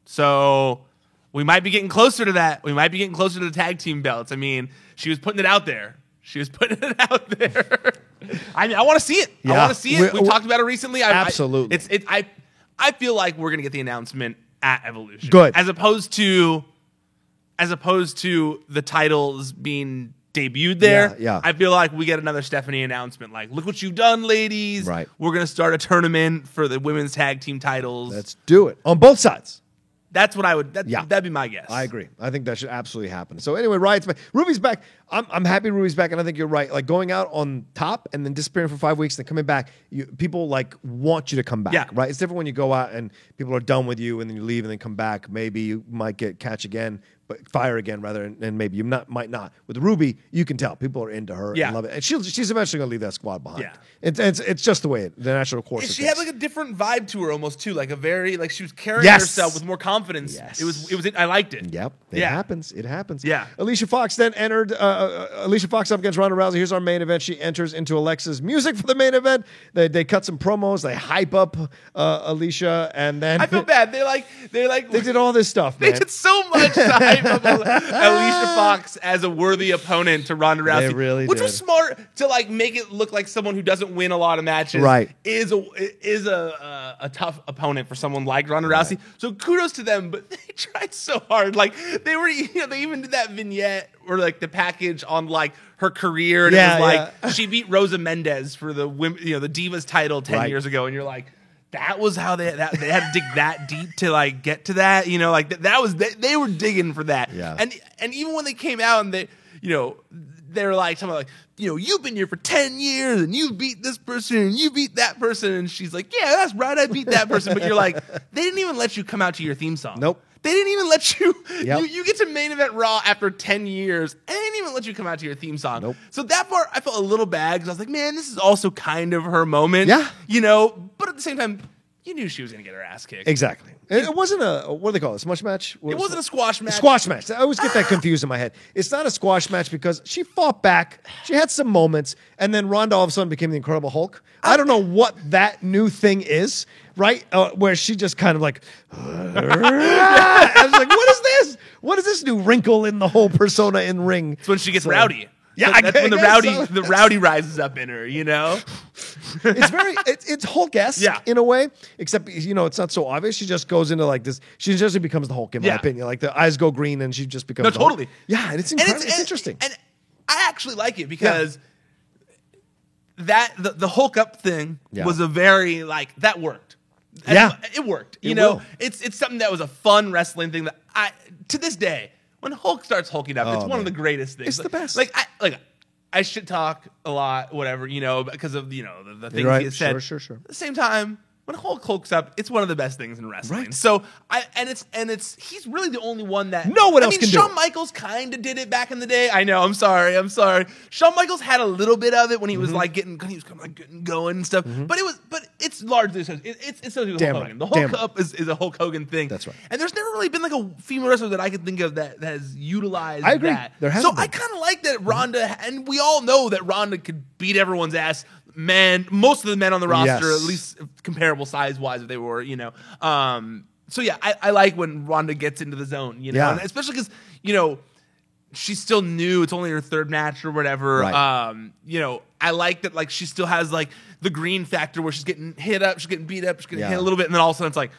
So... we might be getting closer to that. We might be getting closer to the tag team belts. I mean, she was putting it out there. I want to see it. Yeah. I want to see it. We talked about it recently. Absolutely. I feel like we're going to get the announcement at Evolution. Good. As opposed to the titles being debuted there. Yeah. I feel like we get another Stephanie announcement. Like, look what you've done, ladies. Right. We're going to start a tournament for the women's tag team titles. Let's do it. On both sides. That's what I would. That'd be my guess. I agree. I think that should absolutely happen. So anyway, Riott's back. Ruby's back. I'm happy Ruby's back, and I think you're right. Like going out on top and then disappearing for 5 weeks and then coming back, people like want you to come back. Yeah. Right. It's different when you go out and people are done with you and then you leave and then come back. Maybe you might get catch again, but fire again rather, and maybe you might not. With Ruby, you can tell people are into her and love it, and she's eventually going to leave that squad behind. Yeah. It's just the way the natural course. She had like a different vibe to her almost too, like a very like she was carrying herself with more confidence. Yes. It was. I liked it. Yep. It happens. Yeah. Alicia Fox then entered. Alicia Fox up against Ronda Rousey. Here's our main event. She enters into Alexa's music for the main event. They cut some promos. They hype up Alicia, and then I feel bad. They did all this stuff. Man. They did so much to hype hype up Alicia Fox as a worthy opponent to Ronda Rousey. They really which did. was smart to like make it look like someone who doesn't win a lot of matches. Right. Is a tough opponent for someone like Ronda Rousey. So kudos to them, but they tried so hard. Like they were, they even did that vignette or like the package on like her career, and it was like she beat Rosa Mendez for the women, the Divas title 10 years ago, and you're like, that was how they had to dig that deep to like get to that, like that was they were digging for that. Yeah. And even when they came out and they're like something like, you've been here for 10 years and you beat this person and you beat that person, and she's like, yeah, that's right, I beat that person. But you're like, they didn't even let you come out to your theme song. Nope. They didn't even let you. Yep. You get to main event Raw after 10 years, and they didn't even let you come out to your theme song. Nope. So that part, I felt a little bad because I was like, man, this is also kind of her moment. Yeah. But at the same time, you knew she was going to get her ass kicked. Exactly. It wasn't a, what do they call it, a smush match? It wasn't a squash match. A squash match. I always get that confused in my head. It's not a squash match because she fought back. She had some moments, and then Ronda all of a sudden became the Incredible Hulk. I don't know what that new thing is, right? Where she just kind of like, I was like, what is this? What is this new wrinkle in the whole persona in ring? It's when she gets rowdy. Yeah, that's when the rowdy rises up in her, It's very, it's Hulk-esque in a way, except, it's not so obvious. She just goes into like this, she just becomes the Hulk in my opinion. Like the eyes go green and she just becomes the Hulk. Yeah, and it's incredible. It's interesting. And I actually like it because the Hulk up thing was a very, like, that worked. And it worked. It's something that was a fun wrestling thing that to this day, when Hulk starts hulking up, it's one of the greatest things. It's the best. I shit talk a lot, whatever, because of the things right. he has said. Sure. At the same time, when Hulk hulks up, it's one of the best things in wrestling. Right. So he's really the only one that no one else can do. Shawn Michaels kind of did it back in the day. I know. I'm sorry. Shawn Michaels had a little bit of it when he was like getting going and stuff. But it's largely it's associated with Hulk Hogan. The Hulk up is a Hulk Hogan thing. That's right. And there's never really been like a female wrestler that I could think of that has utilized. I agree. That. There hasn't been. I kind of like that Ronda, and we all know that Ronda could beat everyone's ass. Most of the men on the roster, at least comparable size-wise, if they were, So yeah, I like when Ronda gets into the zone, and especially because she's still new. It's only her third match or whatever. Right. I like that. Like she still has like the green factor where she's getting hit up, she's getting beat up, she's getting hit a little bit, and then all of a sudden it's like,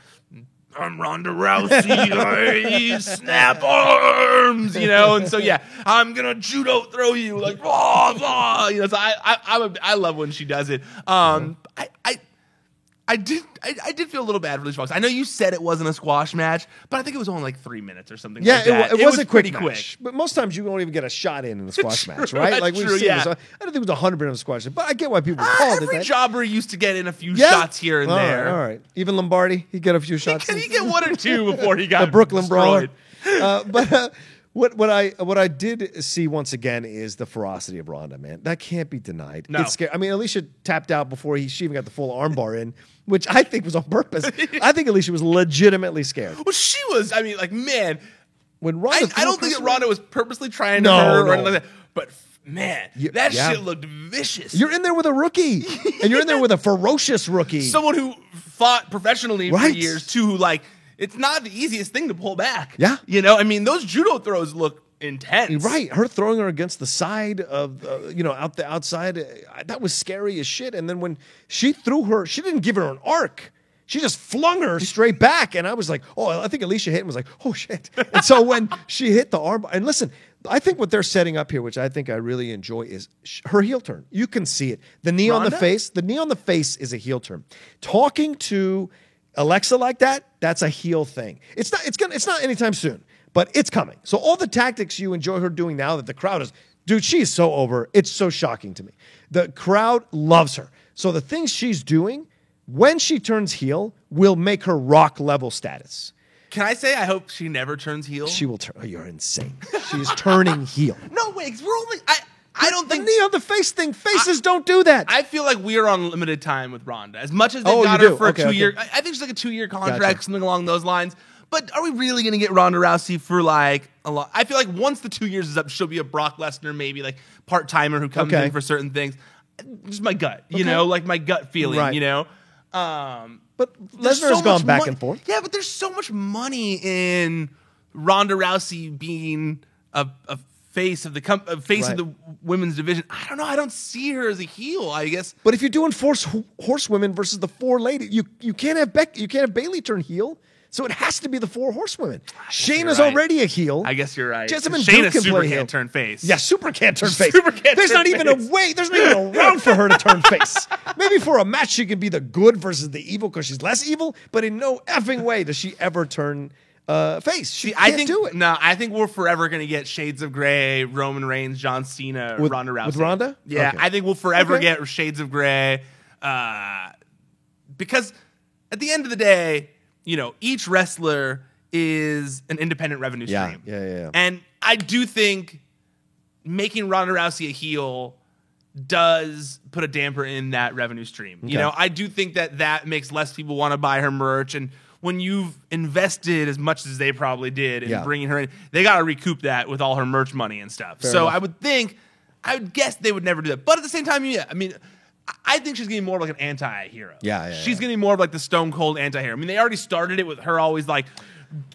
I'm Ronda Rousey, snap arms, and so I'm gonna judo throw you like, blah, blah, So I love when she does it. I did feel a little bad for Alicia Fox. I know you said it wasn't a squash match, but I think it was only like 3 minutes or something. Yeah, like that. It was a quick pretty match. But most times you won't even get a shot in a squash match, True, right? that's Like we've true, seen yeah. this. I don't think it was 100% of a squash, but I get why people called it Every that. jobber used to get in a few shots here and there. All right. Even Lombardi, he'd get a few shots. He get one or two before he got the Brooklyn destroyed. Brawler. What I did see once again is the ferocity of Ronda, man. That can't be denied. No. It's scary. I mean, Alicia tapped out before she even got the full armbar in, which I think was on purpose. I think Alicia was legitimately scared. Well, she was. I mean, like, man. When Ronda, I don't think that Ronda was purposely trying to hurt or anything like that. But man, that shit looked vicious. You're in there with a rookie, and you're in there with a ferocious rookie, someone who fought professionally for years too. Who like. It's not the easiest thing to pull back. Yeah. I mean, those judo throws look intense. Right. Her throwing her against the side of, out the outside, that was scary as shit. And then when she threw her, she didn't give her an arc. She just flung her straight back. And I was like, I think Alicia hit and was like, oh, shit. And so when she hit the arm, and listen, I think what they're setting up here, which I think I really enjoy, is her heel turn. You can see it. The knee on the face is a heel turn. Talking to Alexa like that's a heel thing. It's not anytime soon, but it's coming. So all the tactics you enjoy her doing now that the crowd is, dude, she's so over. It's so shocking to me. The crowd loves her. So the things she's doing when she turns heel will make her rock level status. Can I say I hope she never turns heel? She will turn. Oh, you're insane. She's turning heel. No, wait, 'cause we're only. I don't think the knee on the face thing. Faces don't do that. I feel like we are on limited time with Ronda. As much as they've got her for a 2-year, I think it's like a 2-year contract, something along those lines. But are we really going to get Ronda Rousey for like a lot? I feel like once the 2 years is up, she'll be a Brock Lesnar, maybe like part timer who comes in for certain things. Just my gut, like my gut feeling, But Lesnar has gone back and forth. Yeah, but there's so much money in Ronda Rousey being a face of the of the women's division. I don't know. I don't see her as a heel, I guess. But if you're doing horsewomen versus the 4 ladies, you can't have you can't have Bayley turn heel. So it has to be the 4 horsewomen. Shayna's already a heel. I guess you're right. Jessamyn Shayna Duke super can can't turn face. Yeah, super can't turn face. There's not even a way. There's not even a route for her to turn face. Maybe for a match she can be the good versus the evil because she's less evil, but in no effing way does she ever turn face. She can't do it. No, I think we're forever going to get Shades of Grey, Roman Reigns, John Cena, Ronda Rousey. With Ronda? Yeah, okay. I think we'll forever get Shades of Grey because at the end of the day, each wrestler is an independent revenue stream. Yeah. And I do think making Ronda Rousey a heel does put a damper in that revenue stream. Okay. I do think that makes less people want to buy her merch. And when you've invested as much as they probably did in bringing her in, they got to recoup that with all her merch money and stuff. Fair enough. I would guess they would never do that. But at the same time, I think she's getting more of like an anti-hero. She's getting more of like the Stone Cold anti-hero. They already started it with her always like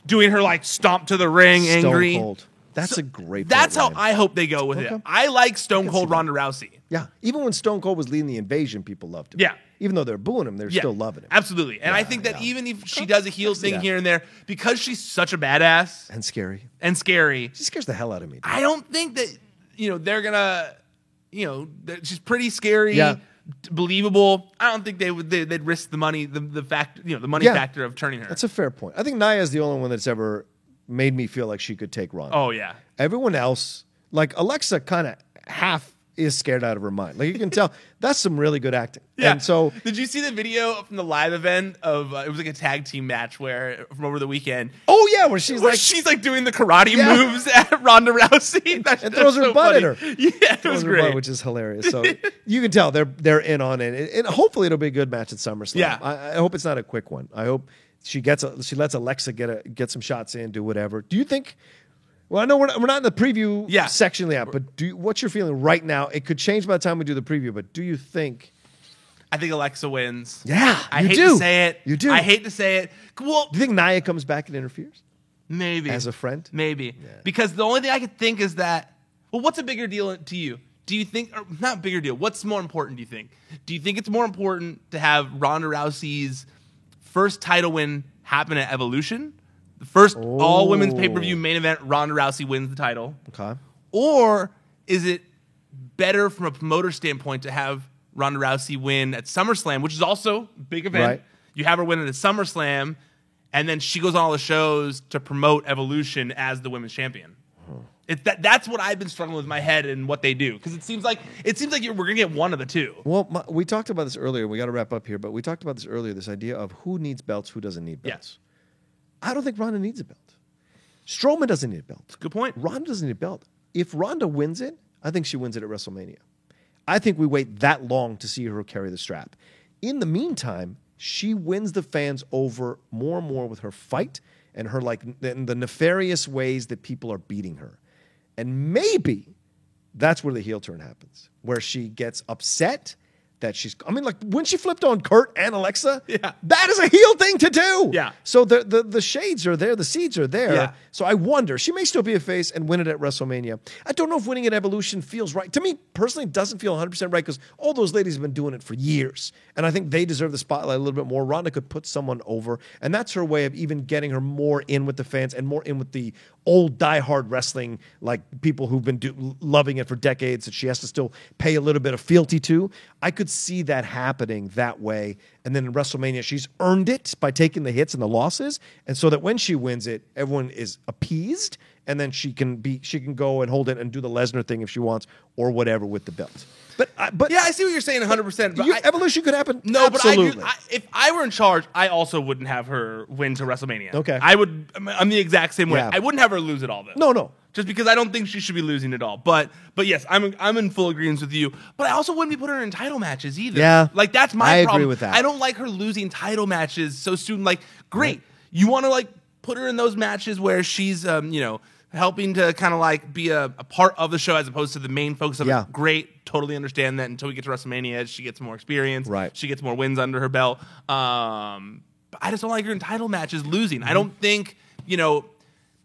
doing her like stomp to the ring angry. Stone Cold. That's a great point, That's Ryan. how I hope they go with it. I like Stone Cold Ronda Rousey. Yeah. Even when Stone Cold was leading the invasion, people loved him. Yeah. Even though they're booing him, they're still loving him. Absolutely. And I think that even if she does a heel thing here and there, because she's such a badass. And scary. She scares the hell out of me. I don't think that, they're going to, she's pretty scary. Yeah. Believable. I don't think they'd risk the money, the money factor of turning her. That's a fair point. I think Nia is the only one that's ever made me feel like she could take Ronda. Oh yeah. Everyone else, like Alexa, kind of half is scared out of her mind. Like you can tell, that's some really good acting. Yeah. And so, did you see the video from the live event of it was like a tag team match from over the weekend? Oh yeah, where she's like doing the karate moves at Ronda Rousey and throws her butt at her. Yeah, it was great, butt, which is hilarious. So you can tell they're in on it, and hopefully it'll be a good match at SummerSlam. Yeah, I hope it's not a quick one. I hope she lets Alexa get some shots in, do whatever. Do you think? Well, I know we're not in the preview section yet, but what's your feeling right now? It could change by the time we do the preview, but do you think? I think Alexa wins. Yeah, I hate to say it. You do. I hate to say it. Well, do you think Nia comes back and interferes? Maybe. As a friend? Maybe. Yeah. Because the only thing I could think is that, well, what's a bigger deal to you? Do you think, or not bigger deal, what's more important, do you think? Do you think it's more important to have Ronda Rousey's first title win happen at Evolution? The first all-women's pay-per-view main event, Ronda Rousey wins the title. Okay. Or is it better from a promoter standpoint to have Ronda Rousey win at SummerSlam, which is also a big event. Right. You have her win at SummerSlam, and then she goes on all the shows to promote Evolution as the women's champion. That's what I've been struggling with in my head and what they do, because it seems like we're gonna get one of the two. Well, we talked about this earlier. We got to wrap up here, but we talked about this earlier. This idea of who needs belts, who doesn't need belts. Yes. I don't think Ronda needs a belt. Strowman doesn't need a belt. Good point. Ronda doesn't need a belt. If Ronda wins it, I think she wins it at WrestleMania. I think we wait that long to see her carry the strap. In the meantime, she wins the fans over more and more with her fight and her the nefarious ways that people are beating her. And maybe that's where the heel turn happens, where she gets upset that when she flipped on Kurt and Alexa, that is a heel thing to do. Yeah. So the shades are there, the seeds are there. Yeah. So I wonder, she may still be a face and win it at WrestleMania. I don't know if winning at Evolution feels right. To me, personally, it doesn't feel 100% right because all those ladies have been doing it for years. And I think they deserve the spotlight a little bit more. Ronda could put someone over, and that's her way of even getting her more in with the fans and more in with the old diehard wrestling, like people who've been loving it for decades that she has to still pay a little bit of fealty to. I could see that happening that way. And then in WrestleMania, she's earned it by taking the hits and the losses. And so that when she wins it, everyone is appeased. And then she can go and hold it and do the Lesnar thing if she wants or whatever with the belt. But yeah, I see what you're saying 100%. But Evolution could happen. No, absolutely. but if I were in charge, I also wouldn't have her win to WrestleMania. Okay. I'm the exact same way. Yeah. I wouldn't have her lose it all, though. No. Just because I don't think she should be losing it all. But yes, I'm in full agreement with you. But I also wouldn't be putting her in title matches either. Yeah. Like, that's my problem. I agree with that. I don't like her losing title matches so soon. Like, great. Right. You want to, put her in those matches where she's, helping to kind of be a part of the show as opposed to the main focus of it. Great. Totally understand that until we get to WrestleMania, she gets more experience. Right. She gets more wins under her belt. But I just don't like her in title matches losing. I don't think,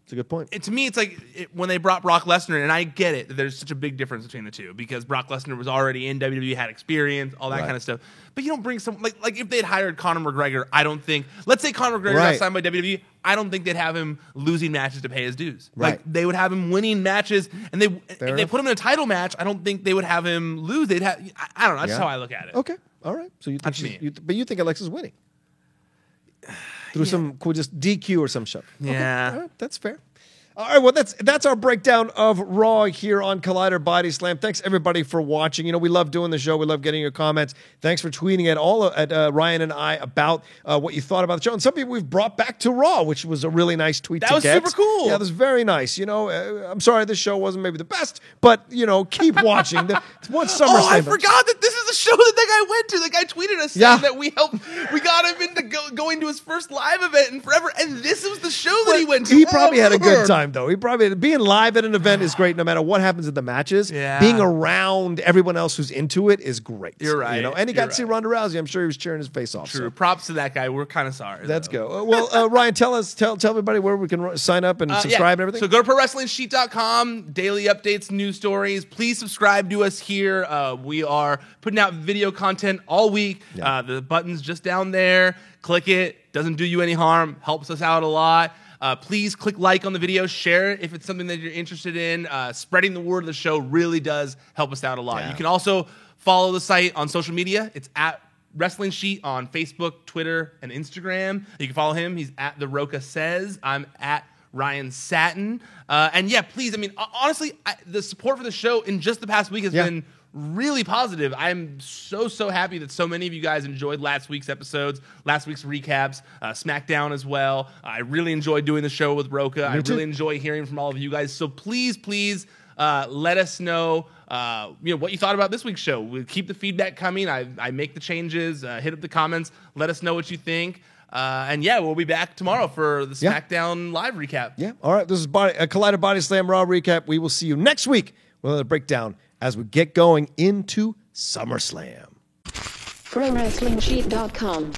It's a good point. To me, it's like when they brought Brock Lesnar, and I get it, that there's such a big difference between the two because Brock Lesnar was already in WWE, had experience, all that kind of stuff. But you don't bring some like if they'd hired Conor McGregor, I don't think. Let's say Conor McGregor got signed by WWE, I don't think they'd have him losing matches to pay his dues. Like they would have him winning matches, and if they put him in a title match, I don't think they would have him lose. They'd have I don't know. That's how I look at it. Okay, all right. So you think but you think Alexa's winning through some just DQ or some stuff? Yeah, okay. All right. That's fair. All right, well, that's our breakdown of Raw here on Collider Body Slam. Thanks, everybody, for watching. You know, we love doing the show. We love getting your comments. Thanks for tweeting at Ryan and I about what you thought about the show. And some people we've brought back to Raw, which was a really nice tweet to get. That was super cool. Yeah, that was very nice. You know, I'm sorry this show wasn't maybe the best, but, you know, keep watching. What's SummerSlam? Oh, I forgot that this is the show that guy went to. The guy tweeted us saying that we got him into going to his first live event in forever, and this was the show that he went to. He probably had a good time. Though he probably being live at an event is great no matter what happens in the matches. Being around everyone else who's into it is great. You're right. You know, and he got to see Ronda Rousey. I'm sure he was cheering his face off. True. So. Props to that guy. We're kind of sorry. Let's go. Well, Ryan, tell everybody where we can sign up and subscribe and everything. So go to ProWrestlingSheet.com. Daily updates, news stories. Please subscribe to us here. We are putting out video content all week. The button's just down there. Click it. Doesn't do you any harm. Helps us out a lot. Please click like on the video, share it if it's something that you're interested in. Spreading the word of the show really does help us out a lot. You can also follow the site on social media. It's at Wrestling Sheet on Facebook, Twitter, and Instagram. You can follow him. He's at The Roca Says. I'm at Ryan Satin. And yeah, please, I mean, honestly, the support for the show in just the past week has been really positive. I'm so happy that so many of you guys enjoyed last week's episodes, last week's recaps, SmackDown as well. I really enjoyed doing the show with Roca. I really enjoy hearing from all of you guys. So please, let us know, what you thought about this week's show. We'll keep the feedback coming. I make the changes. Hit up the comments. Let us know what you think. And we'll be back tomorrow for the SmackDown live recap. Yeah. All right. This is a Collider Body Slam Raw recap. We will see you next week with another breakdown as we get going into SummerSlam. ProWrestlingSheet.com